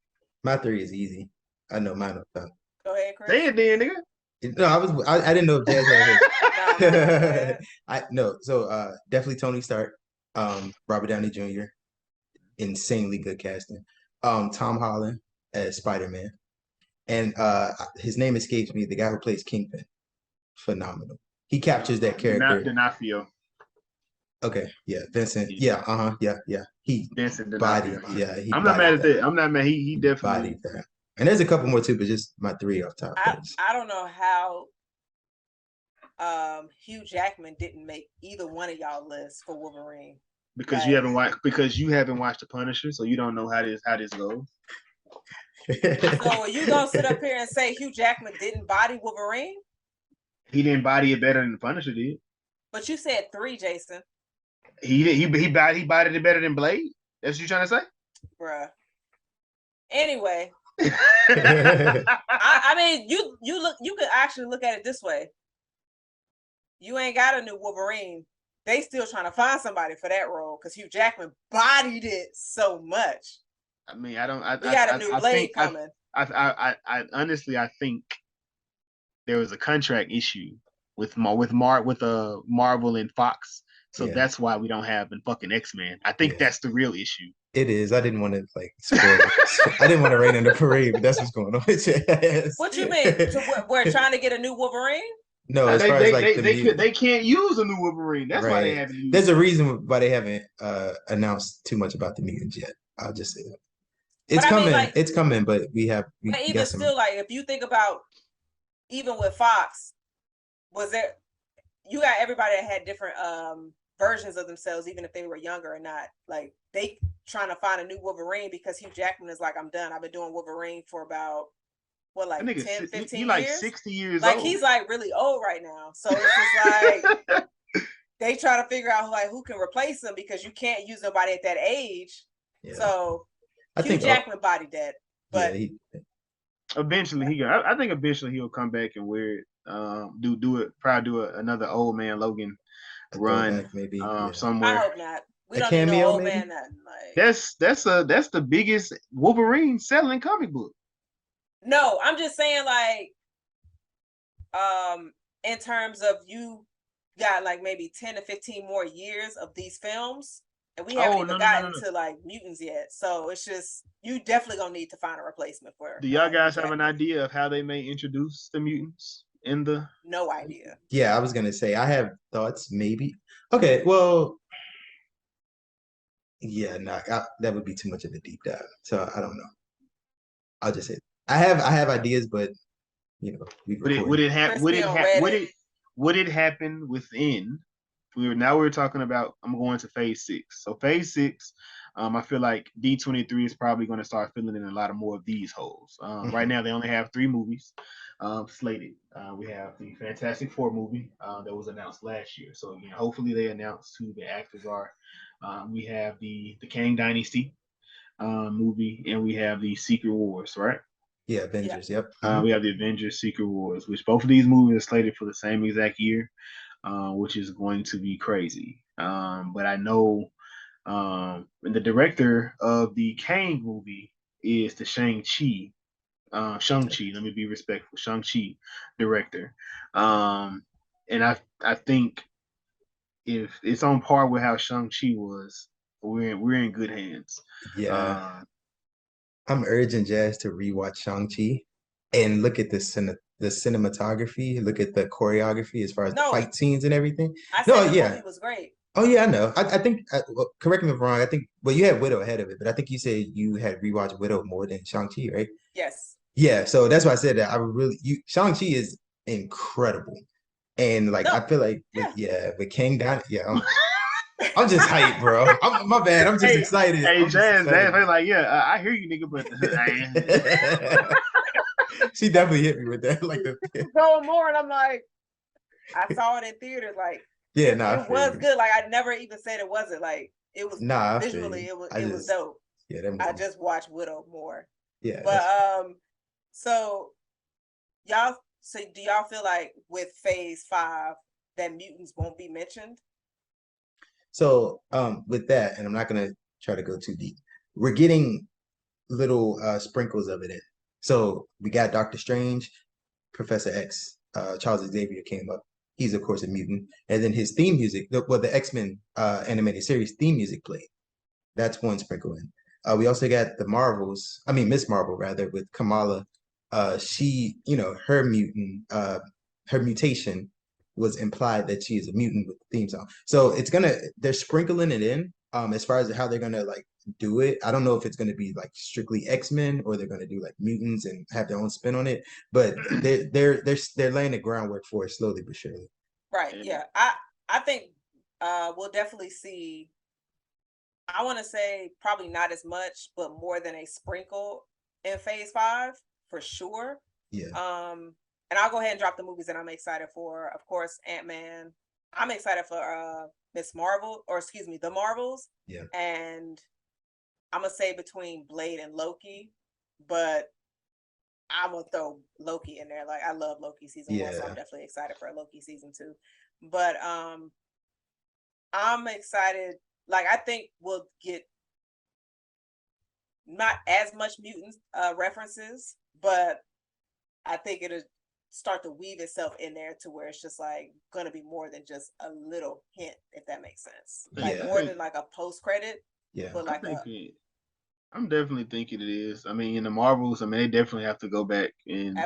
My 3 is easy. I know mine. Go ahead, Chris. Say it then, nigga. No, I didn't know if Jazz had his. So definitely Tony Stark, Robert Downey Jr., insanely good casting. Tom Holland as Spider-Man. And his name escapes me, the guy who plays Kingpin. Phenomenal. He captures that character. D'Onofrio. Okay, yeah, Vincent. Yeah, yeah. Vincent body. D'Onofrio. Yeah, I'm not mad at that. I'm not mad. He definitely bodied that. And there's a couple more too, but just my 3 off top. I don't know how Hugh Jackman didn't make either one of y'all lists for Wolverine. Because you haven't watched The Punisher, so you don't know how this goes. So are you gonna sit up here and say Hugh Jackman didn't body Wolverine? He didn't body it better than the Punisher did. But you said 3, Jason. He bodied it better than Blade. That's what you trying to say, bruh. Anyway, I mean, you could actually look at it this way. You ain't got a new Wolverine. They still trying to find somebody for that role because Hugh Jackman bodied it so much. I mean, we got a new Blade coming. I honestly, I think there was a contract issue with Marvel and Fox, so that's why we don't have in fucking X-Men. I think that's the real issue. It is. I didn't want to spoil it. I didn't want to rain in the parade, but that's what's going on. What you mean? We're trying to get a new Wolverine? No, as far as they can't use a new Wolverine. That's why they haven't used. There's a reason why they haven't announced too much about the mutants yet. I'll just say that. It's coming. It's coming, but we even still, if you think about even with Fox, was there? You got everybody that had different versions of themselves, even if they were younger or not. Like they trying to find a new Wolverine because Hugh Jackman is like, I'm done. I've been doing Wolverine for about what, That like nigga, 10, he 15 like years? 60 years Like old. he's like really old right now. So it's just like they try to figure out like who can replace him because you can't use nobody at that age. Yeah. So I Hugh think Jackman body dead. But eventually I think eventually he'll come back and wear it. Do another old man Logan a run throwback maybe. I somewhere. hope not. We A don't need no cameo, old maybe? man nothing. Like That's the biggest Wolverine selling comic book. no, I'm just saying like in terms of you got like maybe 10 to 15 more years of these films and we haven't even gotten to like mutants yet, so it's just you definitely gonna need to find a replacement for Do y'all guys Hugh have an Jackman. idea of how they may introduce the mutants in the No idea. Yeah, I was gonna say I have thoughts maybe. Okay, well, yeah, no, that would be too much of a deep dive. So I don't know. I'll just say I have ideas, but you know, we would recorded. it have Chris be on Reddit. would it happen within we're talking about I'm going to phase 6. So phase 6, I feel like D23 is probably going to start filling in a lot of more of these holes. Right now they only have 3 movies slated. We have the Fantastic Four movie that was announced last year. So again, hopefully they announce who the actors are. We have the Kang Dynasty movie, and we have the Secret Wars, right? Yeah, Avengers. Yep. We have the Avengers Secret Wars, which both of these movies are slated for the same exact year, which is going to be crazy. But I know the director of the Kang movie is the Shang-Chi. Let me be respectful. Shang-Chi director. And I think if it's on par with how Shang-Chi was, we're in good hands. Yeah. I'm urging Jazz to rewatch Shang-Chi and look at the cinematography, look at the choreography as far as the fight scenes and everything. I said the movie was great. Oh yeah, I know. I think well, correct me if I'm wrong. I think you had Widow ahead of it, but I think you said you had rewatched Widow more than Shang-Chi, right? Yes. Yeah, so that's why I said that. Shang-Chi is incredible. And like I feel like with King Don, I'm just hyped, bro. My bad. I'm just excited. Hey, Jazz, like, yeah, I hear you, nigga, but she definitely hit me with that. Like going more, and I'm like, I saw it in theaters. Like, it was good. Like, I never even said it wasn't. Like, it was visually, it was dope. Yeah, I just watched Widow more. Yeah, but so y'all. So do y'all feel like with Phase 5 that mutants won't be mentioned? So with that, and I'm not gonna try to go too deep, we're getting little sprinkles of it in. So we got Doctor Strange, Professor X, Charles Xavier came up. He's of course a mutant, and then his theme music, the X-Men animated series theme music played. That's one sprinkle in. We also got the Marvels, I mean Miss Marvel rather, with Kamala. She, her mutation was implied that she is a mutant with the theme song. So they're sprinkling it in. As far as how they're gonna like do it, I don't know if it's gonna be like strictly X-Men or they're gonna do like mutants and have their own spin on it. But they're laying the groundwork for it slowly but surely. Right. Yeah. I think we'll definitely see. I want to say probably not as much, but more than a sprinkle in Phase 5 for sure. Yeah. And I'll go ahead and drop the movies that I'm excited for. Of course, Ant-Man. I'm excited for Miss Marvel, or excuse me, the Marvels. Yeah. And I'm gonna say between Blade and Loki, but I'm gonna throw Loki in there. Like I love Loki season 1, so I'm definitely excited for Loki season 2. But I'm excited. Like I think we'll get not as much mutant references, but I think it'll start to weave itself in there to where it's just like gonna be more than just a little hint, if that makes sense. Like more than like a post credit. Yeah. But like I'm definitely thinking it is. I mean, in the Marvels, I mean, they definitely have to go back and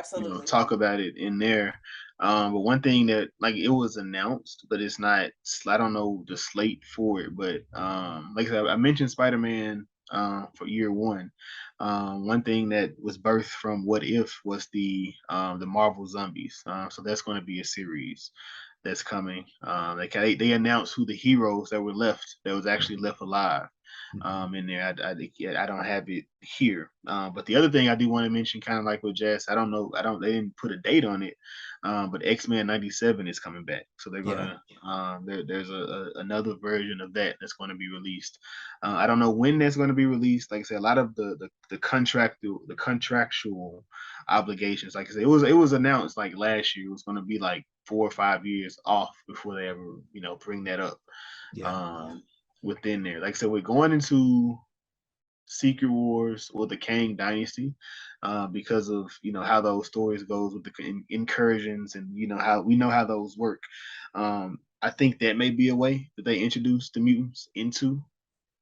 talk about it in there. But one thing that like it was announced, but it's not. I don't know the slate for it. But like I said, I mentioned Spider-Man for year one. One thing that was birthed from What If was the Marvel Zombies. So that's going to be a series that's coming. They announced who the heroes that were left, that was actually left alive, in there. I don't have it here. But the other thing I do want to mention, kind of like with Jazz, I don't know, they didn't put a date on it, but X-Men '97 is coming back, so they're gonna there's another version of that that's going to be released. I don't know when that's going to be released. Like I said, a lot of the contractual obligations, like I said, it was announced like last year it was going to be like 4 or 5 years off before they ever bring that up. Within there, like I said, we're going into Secret Wars or the Kang Dynasty, because of how those stories goes with the incursions, and how we know how those work. I think that may be a way that they introduce the mutants into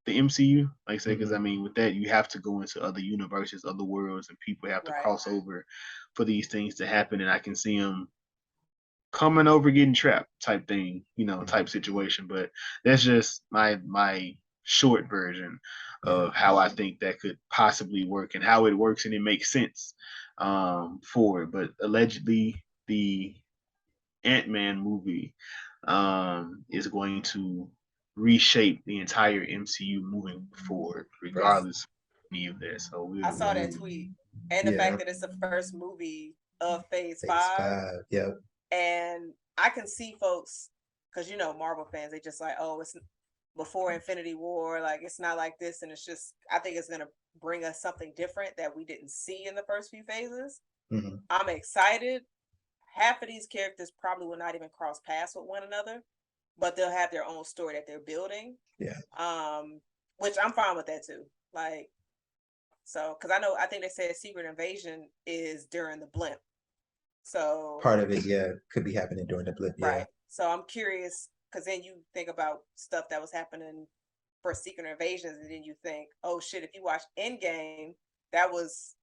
the MCU, like I said, because I mean, with that, you have to go into other universes, other worlds, and people have to cross over for these things to happen. And I can see them coming over, getting trapped, type thing, type situation. But that's just my short version of how I think that could possibly work and how it works, and it makes sense for it. But allegedly, the Ant-Man movie is going to reshape the entire MCU moving forward, regardless of any of that. So I saw that tweet, and the fact that it's the first movie of Phase 5. Yep. And I can see folks, because Marvel fans, they just like, oh, it's before Infinity War, like it's not like this, and it's just, I think it's gonna bring us something different that we didn't see in the first few phases. I'm excited. Half of these characters probably will not even cross paths with one another, but they'll have their own story that they're building. Which I'm fine with that too. Like, so, because I think they said Secret Invasion is during the blimp. So part of it, could be happening during the blip. Right. So I'm curious, because then you think about stuff that was happening for Secret Invasions, and then you think, oh shit, if you watch Endgame, that was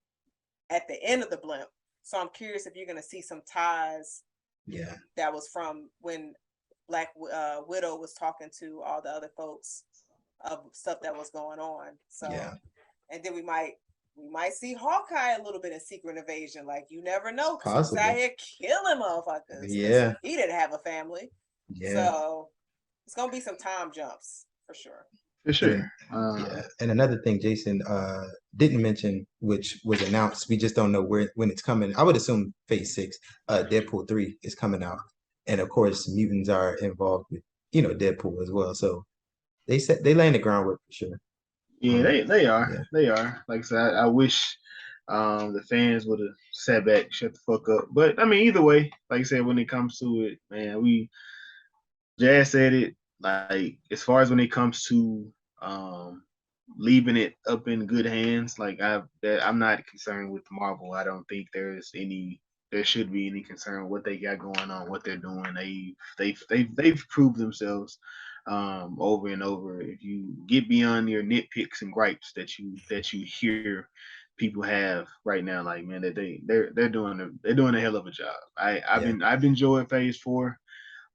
at the end of the blimp. So I'm curious if you're gonna see some ties. That was from when Black Widow was talking to all the other folks of stuff that was going on. So and then we might see Hawkeye a little bit in Secret Invasion. Like, you never know. Because out here killing motherfuckers. He didn't have a family. So it's going to be some time jumps for sure. For sure. And another thing Jason didn't mention, which was announced, we just don't know when it's coming. I would assume Phase 6, Deadpool 3 is coming out. And of course, mutants are involved with, Deadpool as well. So they laying the groundwork for sure. Yeah, they are. They are. Like I said, I wish the fans would have sat back, shut the fuck up. But I mean, either way, like I said, when it comes to it, man, Jazz said it. Like, as far as when it comes to leaving it up in good hands, like I'm not concerned with Marvel. I don't think there should be any concern with what they got going on, what they're doing. They've proved themselves over and over. If you get beyond your nitpicks and gripes that you hear people have right now, like, man, that they're doing a hell of a job. I've enjoyed Phase 4.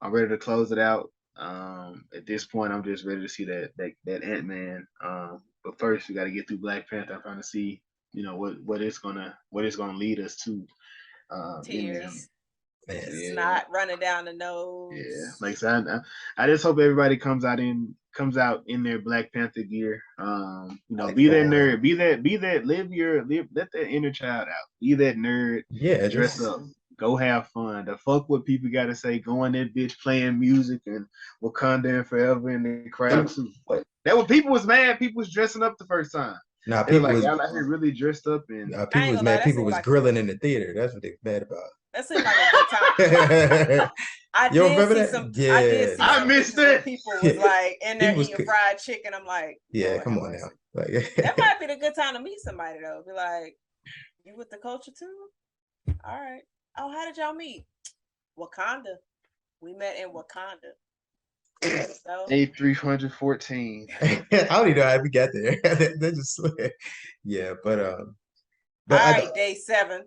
I'm ready to close it out. At this point, I'm just ready to see that Ant-Man. But first, we got to get through Black Panther. I'm trying to see, what it's gonna lead us to. Tears. Snot running down the nose. Yeah, like I said, I just hope everybody comes out in their Black Panther gear. Be that nerd, be that, let that inner child out. Be that nerd. Dress up. Go have fun. The fuck what people gotta say. Go on that bitch playing music and Wakanda and Forever in the crowd too. That when people was mad, people was dressing up the first time. Nah, people was y'all out here really dressed up, and people was mad. People was grilling in the theater. That's what they was mad about. That seemed like a good time. I did see I missed it. People was like in there eating fried chicken. I'm like, come on now. Like, that might be the good time to meet somebody though. Be like, you with the culture too? All right. Oh, how did y'all meet? Wakanda. We met in Wakanda. So, A314. I don't even know how we got there. They just but all right, day 7.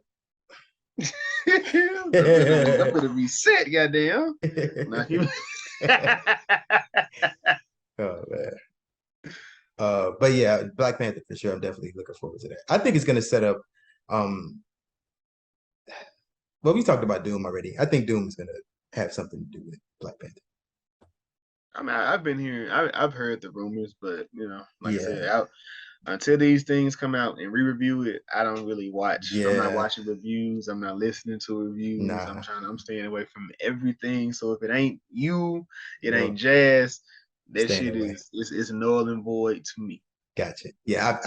I'm gonna be set, goddamn. Oh man. But yeah, Black Panther for sure. I'm definitely looking forward to that. I think it's gonna set up. Well, we talked about Doom already. I think Doom is gonna have something to do with Black Panther. I mean, I've been hearing, I've heard the rumors, but like I said, Yeah, until these things come out and re-review it, I don't really watch. I'm not yeah, watching reviews. I'm not listening to reviews. nah, I'm staying away from everything. So if it ain't you, it ain't no, Jazz. That staying shit away. is null and void to me. Gotcha. Yeah,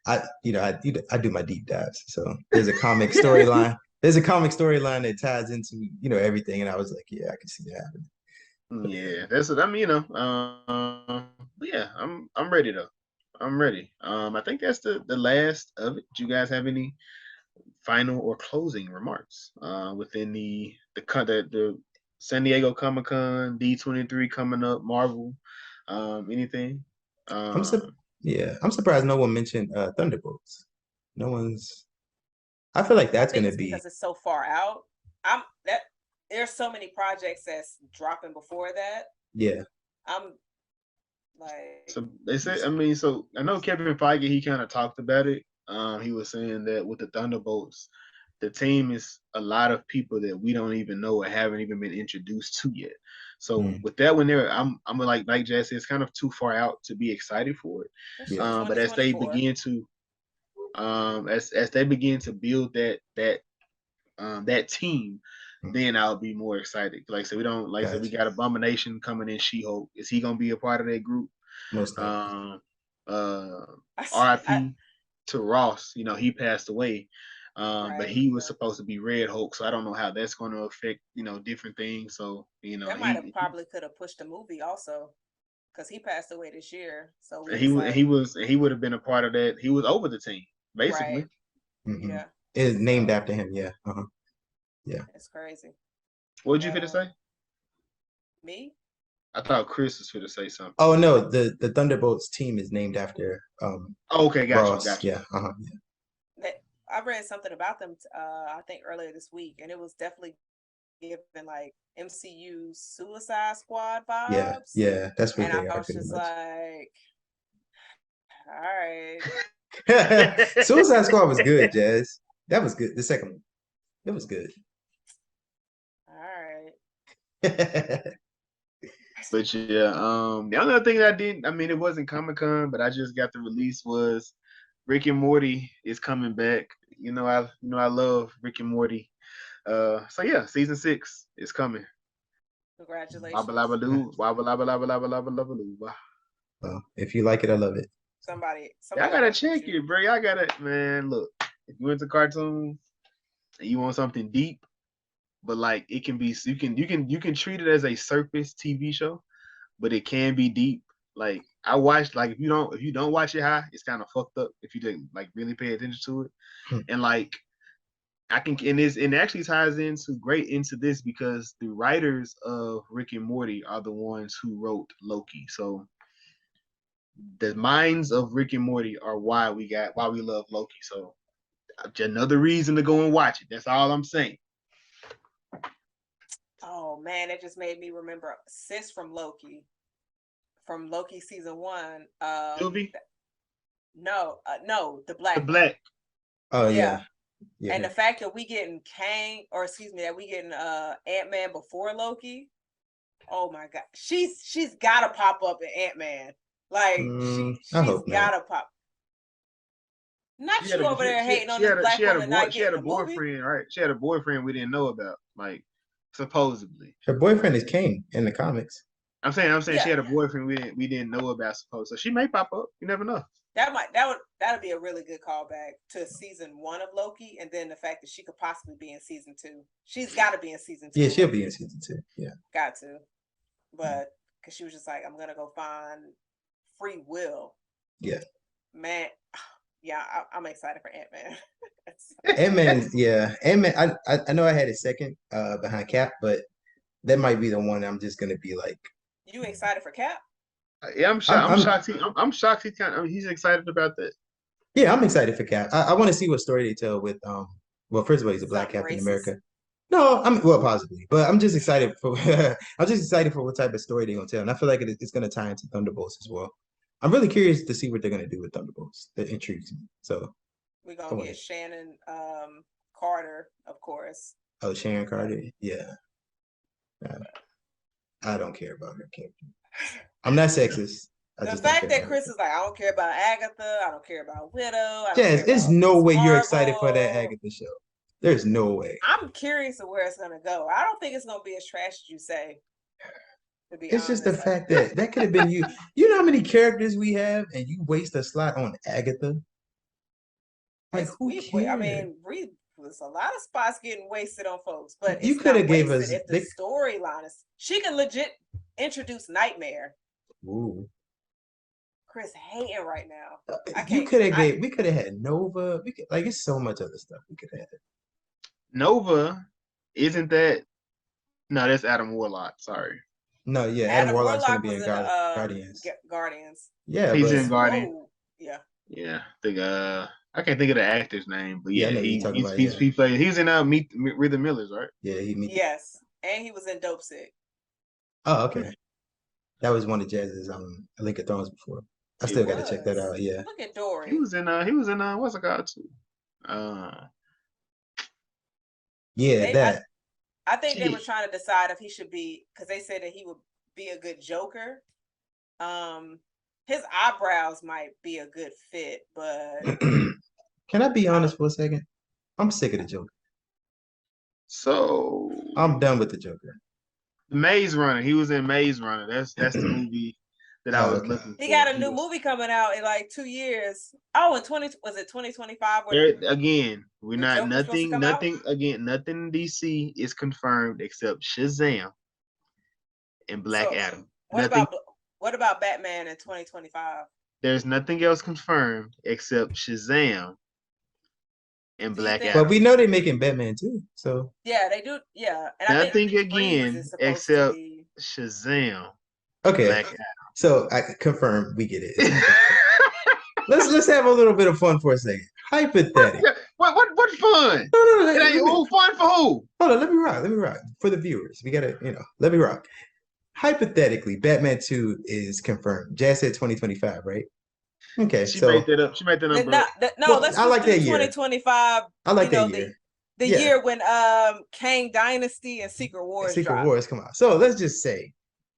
I do my deep dives. So there's a comic storyline. There's a comic storyline that ties into everything, and I was like, yeah, I can see that happening. But Yeah, that's what I mean. But yeah, I'm ready though. I'm ready. I think that's the last of it. Do you guys have any final or closing remarks within the San Diego Comic Con, D23 coming up, Marvel, anything? I'm Um, su yeah, I'm surprised no one mentioned Thunderbolts. No one's. I feel like I that's think gonna it's be because it's so far out. I'm that There's so many projects that's dropping before that. yeah. I'm like, so they said, I mean, so I know Kevin Feige, he kind of talked about it. He was saying that with the Thunderbolts, the team is a lot of people that we don't even know or haven't even been introduced to yet. So Mm, with that one there, I'm like Jazz said, it's kind of too far out to be excited for it. it's yeah. But as they 2024. begin to as they begin to build that team, Mm, then I'll be more excited. Like I said, we don't like I said we gotcha. got Abomination coming in She-Hulk. Is he gonna be a part of that group? Most likely. Um uh I RIP to Ross, he passed away. But right. he was supposed to be Red Hulk, so I don't know how that's going to affect, different things. So, That might have probably could have pushed the movie also, because he passed away this year. So we he was was like, he would have been a part of that. He was over the team, right, basically. Hmm. yeah. It's named So after him. Yeah. Yeah. it's crazy. What did you But fit to say? me, I thought Chris was fit to say something. Oh no, the Thunderbolts team is named after Oh, okay, got you, Ross. got you. Yeah. Yeah. that I read something about them. I think earlier this week, and it was definitely giving like MCU Suicide Squad Yeah. vibes. Yeah. That's what And I they are was pretty just much. like, all right, Suicide Squad was good, Jazz. That was good. The second one. It was good. all right. But yeah, the only other thing that I did, I mean, it wasn't Comic Con, but I just got the release was Rick and Morty is coming back. I love Rick and Morty. So yeah, season 6 is coming. Wabba Congratulations. labba doo, wabba labba labba labba labba labba doo. Well, if you like it, I love it. Y'all Somebody gotta fucks with check you. it, bro. Y'all gotta, man. Look, if you into cartoons and you want something deep, but like it can be, you can treat it as a surface TV show, but it can be deep. Like I watched, like if you don't watch it high, it's kind of fucked up if you didn't like really pay attention to it. And like I can, and it actually ties into this because the writers of Rick and Morty are the ones who wrote Loki. So the minds of Rick and Morty are why we love Loki. So another reason to go and watch it. That's all I'm saying. Oh man, it just made me remember Sis from Loki season 1. Sylvie, No, the the black one. black. Oh Yeah. yeah. Yeah. And the fact that we getting that we getting Ant-Man before Loki. Oh my god. She's gotta pop up in Ant-Man. Like I she's hope not. gotta pop. She Not had you a over there hating on she this had a she black had a woman boy not she had getting a a movie. boyfriend, right? She had a boyfriend we didn't know about, like supposedly. Her boyfriend is King in the comics. I'm saying she Yeah, had a boyfriend we didn't know about, supposed. So she may pop up. You never know. that'd be a really good callback to season 1 of Loki, and then the fact that she could possibly be in season 2. She's got to be in season 2 Yeah, of she'll be in Loki. season 2. Yeah. Got to, but because she was just like, I'm gonna go find free will. Yeah. Man, yeah, I'm excited for Ant-Man. Ant-Man, yeah. Ant-Man, I know I had a second behind Cap, but that might be the one I'm just gonna be like, You excited for Cap? Yeah, I'm shocked. I'm I'm shocked. I'm shocked. He's excited about that. yeah, I'm excited for Cap. I want to see what story they tell with well, first of all, he's a black Something Captain racist. America. No, well, possibly, but I'm just excited for I'm just excited for what type of story they're gonna tell, and I feel like it's gonna tie into Thunderbolts as well. I'm really curious to see what they're gonna do with Thunderbolts. That intrigues me. So We're go gonna get ahead. Shannon Carter, of course. Oh, Sharon Carter. Yeah. I don't care about her character. I'm not sexist. I The just don't fact care that about Chris her. is like, I don't care about Agatha, I don't care about Widow, I don't Jazz, care there's about no Miss way you're excited for that Marvel. Agatha show. There's no way. I'm curious of where it's gonna go. I don't think it's gonna be as trash as you say. To be It's honest, just the fact that that could have been you. You know how many characters we have, and you waste a slot on Agatha. Like, who I cares? mean, there's a lot of spots getting wasted on folks, but You it's could not have gave wasted us. if the storyline is. She can legit introduce Nightmare. Ooh. Chris hating right now. I You can't. could have gave. We could have had Nova. We could like. It's so much other stuff we could have had. Nova, isn't that? No, that's Adam Warlock. Sorry. No, yeah, Adam Warlock's gonna Warlock be was in in Guardians. Guardians. Yeah, He's but in Guardian. Whoa. Yeah. Yeah, I can't think of the actor's name, but yeah, I yeah, know who you're talking about. he's Yeah, he played. He was in Meet the Millers, right? yeah, Yes, and he was in Dope Sick. Oh, okay. That was one of Jazz's Link of Thrones before. I still got to check that out. Yeah. Look at Dory. He was in what's it called too? Yeah, I think they were trying to decide if he should be, because they said that he would be a good Joker. His eyebrows might be a good fit, but can I be honest for a second? I'm sick of the Joker. So I'm done with the Joker. Maze Runner. He was in Maze Runner. That's the movie that I was looking for. He got a new movie coming out in like 2 years. Oh, was it 2025? Again, we're not nothing in DC is confirmed except Shazam and Black Adam. What about Batman in 2025? There's nothing else confirmed except Shazam and Black Adam. But we know they're making Batman too. So yeah, they do. Yeah, and nothing again except Shazam. Okay. Black Adam. So I confirm we get it. let's have a little bit of fun for a second. Hypothetically. What fun? No. It ain't who fun for who? Hold on, let me rock. For the viewers. We gotta, let me rock. Hypothetically, Batman 2 is confirmed. Jazz said 2025, right? Okay. She made that up. I like that year. 2025. I like that year. The year when Kang Dynasty and Secret Wars come out. So let's just say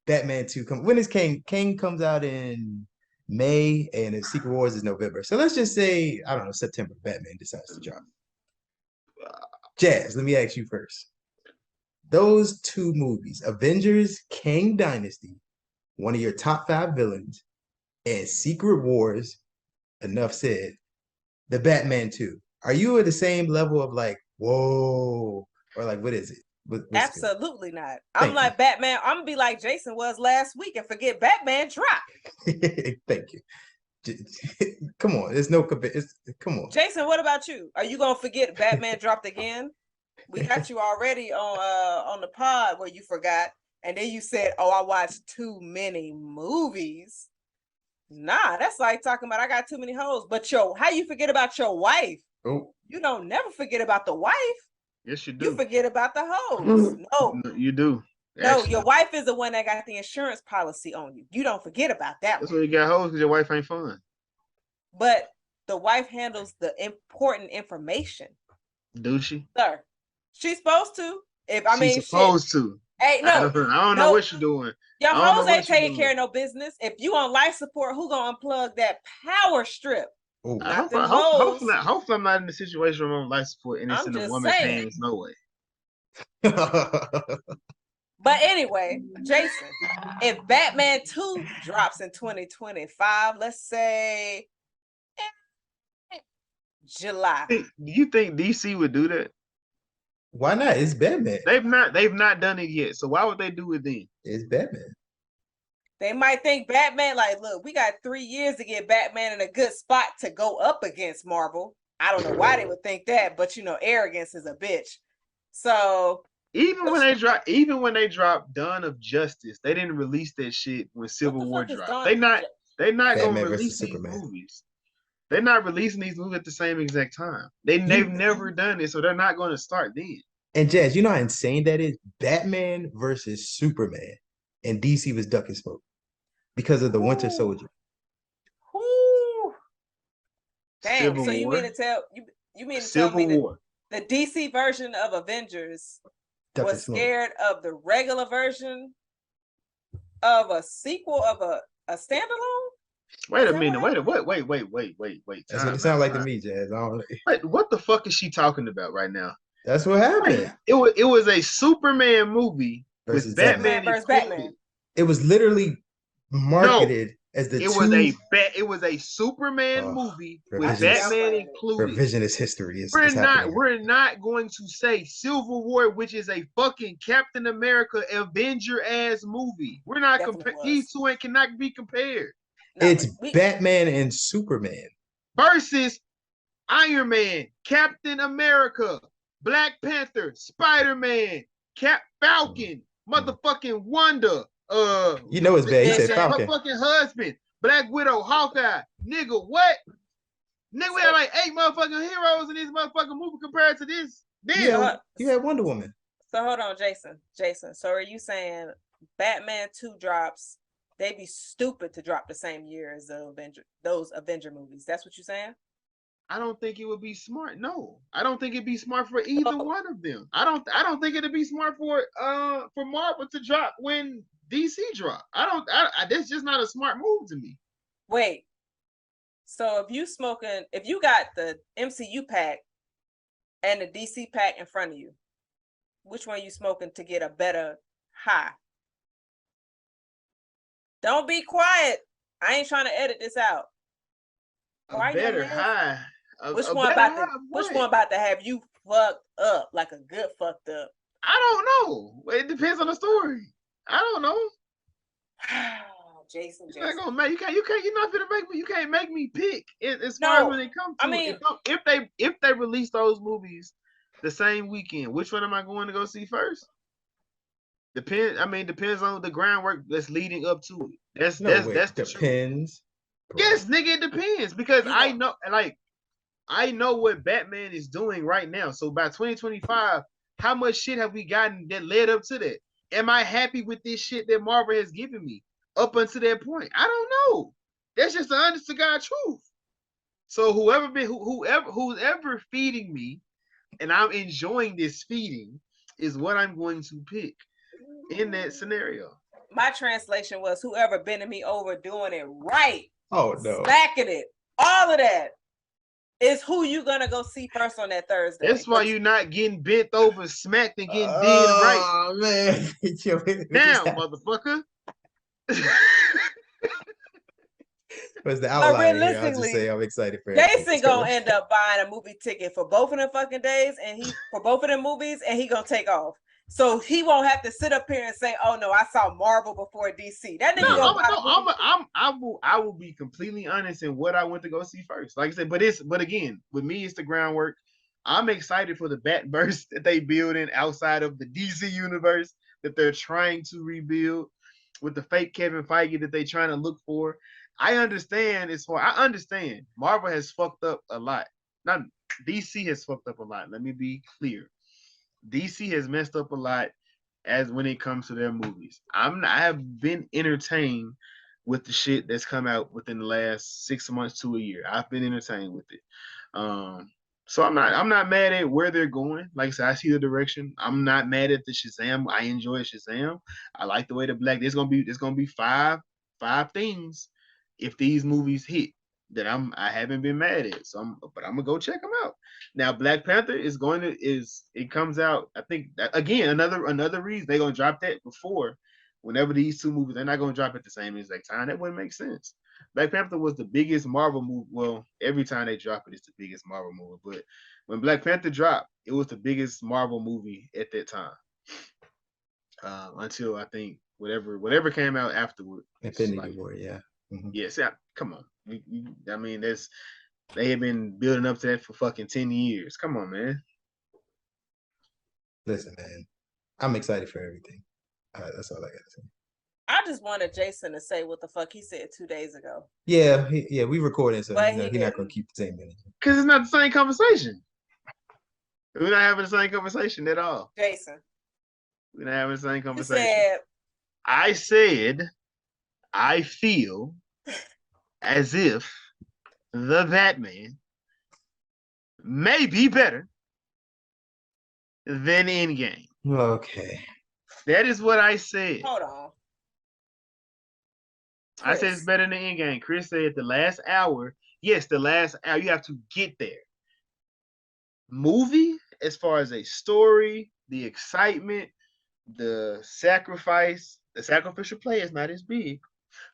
Batman 2 when is Kang? Kang comes out in May and the Secret Wars is November. So let's just say, I don't know, September, Batman decides to drop. Jazz, let me ask you first. Those two movies, Avengers, Kang Dynasty, one of your top 5 villains, and Secret Wars, enough said, the Batman 2. Are you at the same level of like, whoa, or like, what is it? Absolutely not. I'm like Batman. I'm gonna be like Jason was last week and forget Batman dropped. Thank you. Come on, there's no come on. Jason, what about you? Are you gonna forget Batman dropped again? We got you already on the pod where you forgot, and then you said, "Oh, I watched too many movies." Nah, that's like talking about I got too many hoes. But how you forget about your wife? Oh, you don't never forget about the wife. Yes, you do. You forget about the hoes. No, you do. No, your wife is the one that got the insurance policy on you. You don't forget about that. That's why you got hoes, because your wife ain't fun. But the wife handles the important information. Do she? Sir, she's supposed to. She's supposed to. Hey, no, I don't know what she's doing. Your hoes ain't taking care of no business. If you on life support, who gonna unplug that power strip? Hopefully I'm not in the situation where I'm on life support and it's in a woman's hands. No way. But anyway, Jason, if Batman 2 drops in 2025, let's say July. Do you think DC would do that? Why not? It's Batman. They've not done it yet. So why would they do it then? It's Batman. They might think Batman, like, look, we got 3 years to get Batman in a good spot to go up against Marvel. I don't know why they would think that, but arrogance is a bitch. So even when they dropped Dawn of Justice, they didn't release that shit when Civil War dropped. They're not gonna release these movies. They're not releasing these movies at the same exact time. They've never done it, so they're not going to start then. And Jazz, you know how insane that is? Batman versus Superman, and DC was ducking smoke because of the Winter Soldier. Damn. Civil So you War. mean to tell you mean to tell Civil me that War. the DC version of Avengers Definitely was smoke. scared of the regular version of a sequel of a standalone? Wait a that minute. what Wait. That's what it Time sounds out. like to me, Jazz. I don't. Wait, what the fuck is she talking about right now? That's what happened. It was a Superman movie Versus with Superman Batman versus included. Batman. It was literally marketed as the It was a Superman movie with revisionist, Batman included. revisionist history is We're happening. not going to say Civil War, which is a fucking Captain America Avenger ass movie. We're not comparing. These two cannot be compared. No, It's Batman and Superman versus Iron Man, Captain America, Black Panther, Spider-Man, Falcon, motherfucking Wonder. You know it's bad. He said Her Falcon. fucking husband, Black Widow, Hawkeye. Nigga, what? Nigga, we had like 8 motherfucking heroes in this motherfucking movie compared to this. Then you had Wonder Woman. So hold on, Jason. So are you saying Batman 2 drops? They'd be stupid to drop the same year as those Avenger movies. That's what you're saying? I don't think it would be smart. No, I don't think it'd be smart for either one of them. I don't think it'd be smart for Marvel to drop when DC drop. That's just not a smart move to me. Wait. So if you got the MCU pack and the DC pack in front of you, which one are you smoking to get a better high? Don't be quiet. I ain't trying to edit this out. A better high. Which one about to have you fucked up, like a good fucked up? I don't know. It depends on the story. I don't know. Jason. You're not gonna make, you're not gonna make me. You can't make me pick as far as when it comes to it. If they release those movies the same weekend, which one am I going to go see first? Depends on the groundwork that's leading up to it. That's depends. Yes, nigga, it depends because I know what Batman is doing right now. So by 2025, how much shit have we gotten that led up to that? Am I happy with this shit that Marvel has given me up until that point? I don't know. That's just the honest to God truth. So who's ever feeding me, and I'm enjoying this feeding, is what I'm going to pick in that scenario. My translation was whoever bending me over doing it right. Oh no. Smacking it. All of that is who you gonna go see first on that Thursday. That's why you're not getting bent over, smacked, and getting dead right. Oh man. Now, motherfucker. What's the outline here? I'll just realistically, say I'm excited for Jason gonna end up buying a movie ticket for both of them fucking days, and for both of them movies, and he gonna take off. So he won't have to sit up here and say, "Oh no, I saw Marvel before DC." That nigga I will be completely honest in what I went to go see first. Like I said, but again, with me, it's the groundwork. I'm excited for the Batverse that they building outside of the DC universe that they're trying to rebuild with the fake Kevin Feige that they're trying to look for. I understand Marvel has fucked up a lot. Not DC has fucked up a lot. Let me be clear. DC has messed up a lot as when it comes to their movies. I have been entertained with the shit that's come out within the last 6 months to a year. I've been entertained with it. So I'm not mad at where they're going. Like I said, I see the direction. I'm not mad at the Shazam. I enjoy Shazam. I like the way there's gonna be five things if these movies hit that I haven't been mad at. So I'm gonna go check them out. Now Black Panther it comes out. I think that, again, another reason they're gonna drop that before. Whenever these two movies, they're not gonna drop at the same exact time. That wouldn't make sense. Black Panther was the biggest Marvel movie. Well, every time they drop it, it's the biggest Marvel movie. But when Black Panther dropped, it was the biggest Marvel movie at that time. Until I think whatever came out afterward. Infinity War, yeah. Mm-hmm. Yeah, see, come on. I mean, they have been building up to that for fucking 10 years. Come on, man. Listen, man, I'm excited for everything. That's all I gotta say. I just wanted Jason to say what the fuck he said 2 days ago. Yeah, we recording, so he's not gonna keep the same energy. Because it's not the same conversation. We're not having the same conversation at all. Jason. We're not having the same conversation. I said, I feel as if the Batman may be better than Endgame. Okay. That is what I said. Hold on. I said it's better than Endgame. Chris said the last hour. Yes, the last hour. You have to get there. Movie, as far as a story, the excitement, the sacrifice, the sacrificial play is not as big.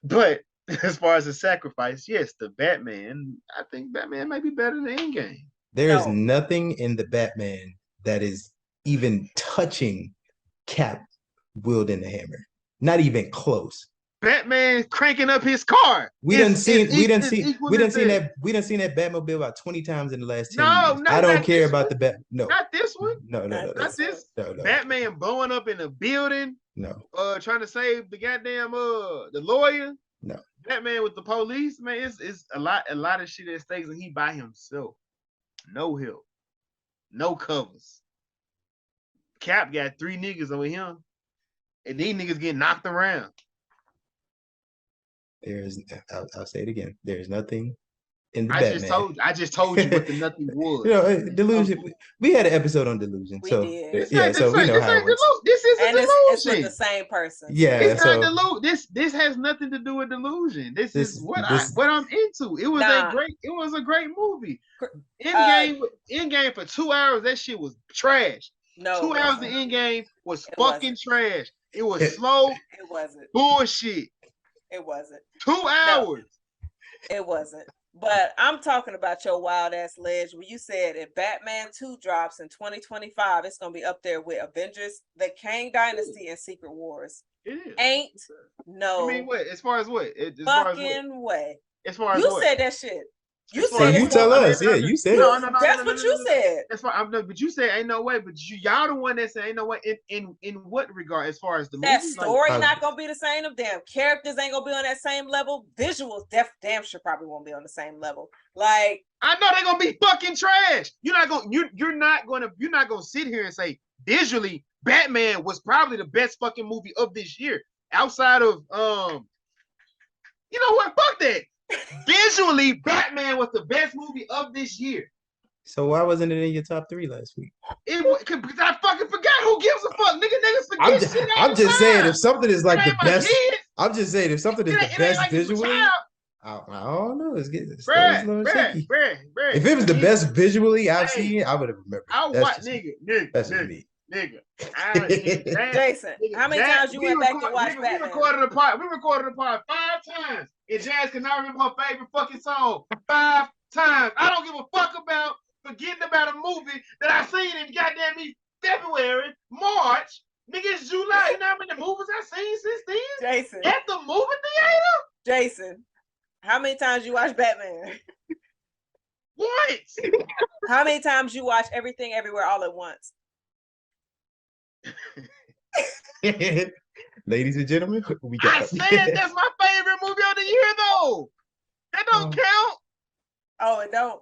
But as far as the sacrifice, yes, the Batman, I think Batman might be better than Endgame. There is nothing in the Batman that is even touching Cap wielding the hammer. Not even close. Batman cranking up his car. We done seen that Batmobile about 20 times in the last 10 years. I don't care about the Bat. No, not this one. No, not this. No. Batman blowing up in a building. No. Trying to save the goddamn the lawyer. No. Batman with the police, man. It's a lot of shit at stakes, and he by himself. No help. No covers. Cap got 3 niggas over him, and these niggas getting knocked around. I'll say it again. There's nothing in the Batman. I just told you what the nothing was. Delusion. We had an episode on delusion. We did. Yeah, so we know how it works. This is a delusion. It's with the same person. Yeah, it's not delusion. This has nothing to do with delusion. This is what I'm into. It was a great movie. Endgame for 2 hours. That shit was trash. No, 2 hours of Endgame was fucking trash. It was slow. It wasn't bullshit. It wasn't 2 hours. No, it wasn't. But I'm talking about your wild ass ledge where you said if Batman 2 drops in 2025, it's gonna be up there with Avengers, The Kang Dynasty, and Secret Wars. It is. Ain't no. I mean, what? As far as what? Fucking way. As far as you what? said that shit. You tell us. Yeah, you said it. That's what you said. That's why but you say ain't no way. But y'all the one that said ain't no way. In what regard? As far as the that movie, story not gonna be the same. Them damn characters ain't gonna be on that same level. Visuals, damn sure probably won't be on the same level. Like I know they're gonna be fucking trash. You're not gonna sit here and say visually Batman was probably the best fucking movie of this year. Outside of you know what? Fuck that. Visually, Batman was the best movie of this year. So why wasn't it in your top 3 last week? Because I fucking forgot. Who gives a fuck? Niggas forget shit. I'm just saying if something is like the best. I'm just saying if something is the best like visually. I don't know. It's getting bruh. If it was the best visually I've seen, I would have remembered. I'll watch That's just me. Jason, how many times you went back and watched Batman? We recorded the part 5 times. And Jazz cannot remember her favorite fucking song 5 times. I don't give a fuck about forgetting about a movie that I seen in goddamn me February, March. Nigga, it's July. You know how many movies I seen since then? Jason. At the movie theater? Jason, how many times you watched Batman? Once. How many times you watch Everything Everywhere All at Once? Ladies and gentlemen, we got. I said that's my favorite movie of the year, though. That don't count. Oh, it don't.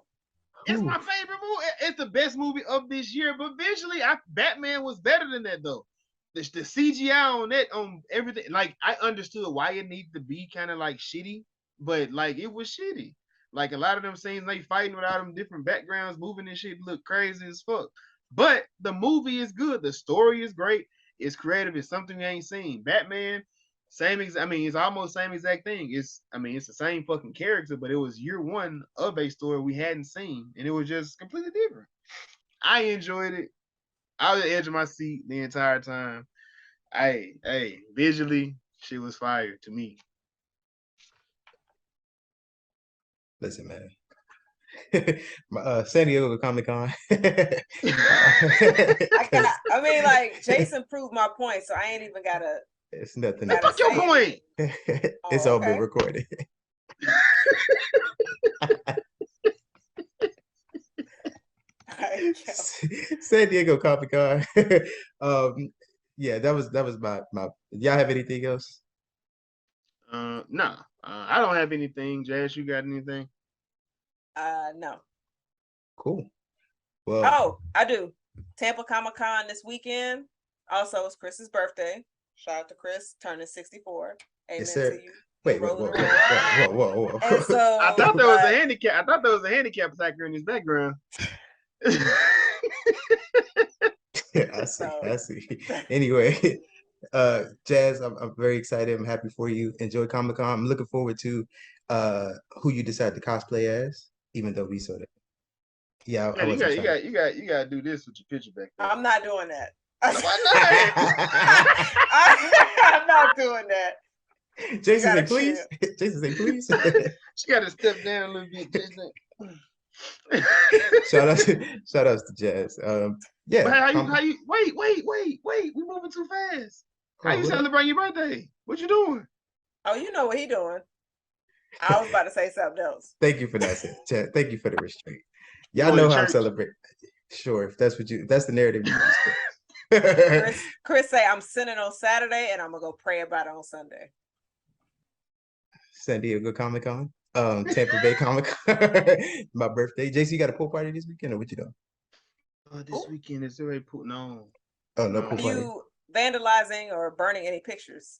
It's my favorite movie. It's the best movie of this year, but visually, Batman was better than that, though. The CGI on that, on everything, like I understood why it needed to be kind of like shitty, but like it was shitty. Like a lot of them scenes, they fighting without them different backgrounds, moving and shit, look crazy as fuck. But the movie is good. The story is great. It's creative. It's something you ain't seen. Batman, it's almost same exact thing. It's the same fucking character, but it was year 1 of a story we hadn't seen, and it was just completely different. I enjoyed it. I was at the edge of my seat the entire time. Visually, she was fire to me. Listen, man. San Diego Comic-Con. Jason proved my point, so I ain't even gotta. It's nothing. Fuck your point. It's all been recorded. San Diego Comic-Con. Yeah, that was my. Y'all have anything else? No. I don't have anything. Jazz, you got anything? No. Cool. Well, I do. Tampa Comic-Con this weekend. Also, it's Chris's birthday. Shout out to Chris, turning 64. Amen to you. Wait, whoa. And so, I thought there was a handicap. I thought there was a handicap attacker in his background. I see. Anyway, Jazz, I'm very excited. I'm happy for you. Enjoy Comic-Con. I'm looking forward to who you decide to cosplay as, even though we saw that. Yeah, I Man, wasn't trying. you gotta do this with your picture back there. I'm not doing that. Why I'm not doing that. Jason say please. Jason say please. She got to step down a little bit. Jason. Shout outs to Jazz. Yeah. But how you wait, we moving too fast. How you celebrating your birthday? What you doing? Oh, you know what he doing. I was about to say something else. Thank you for that, Chad. Thank you for the restraint. Y'all know how I'm celebrating. Sure, if that's the narrative you use. Chris say I'm sinning on Saturday and I'm gonna go pray about it on Sunday. San Diego Comic-Con. Tampa Bay Comic-Con. My birthday. JC, you got a pool party this weekend or what you doing? This weekend is already putting on. Oh, no pool Are party. you vandalizing or burning any pictures?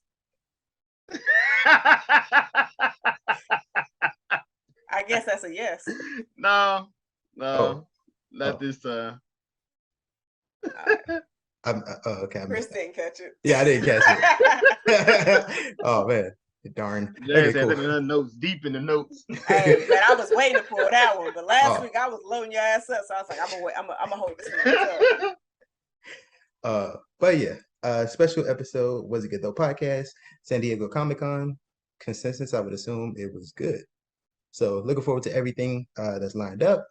I guess that's a yes. No, not this time. Okay. Chris didn't catch it. Yeah, I didn't catch it. Oh man, darn. Okay, cool. The notes deep in the notes. Hey, man, I was waiting to pull that one, but last week I was loading your ass up, so I was like, I'm gonna hold this one. But yeah, special episode Was It Good Though podcast, San Diego Comic-Con. Consensus, I would assume it was good. So looking forward to everything that's lined up.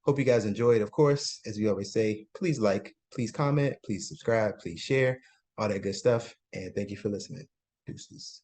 Hope you guys enjoyed. Of course, as we always say, please like, please comment, please subscribe, please share, all that good stuff. And thank you for listening. Deuces.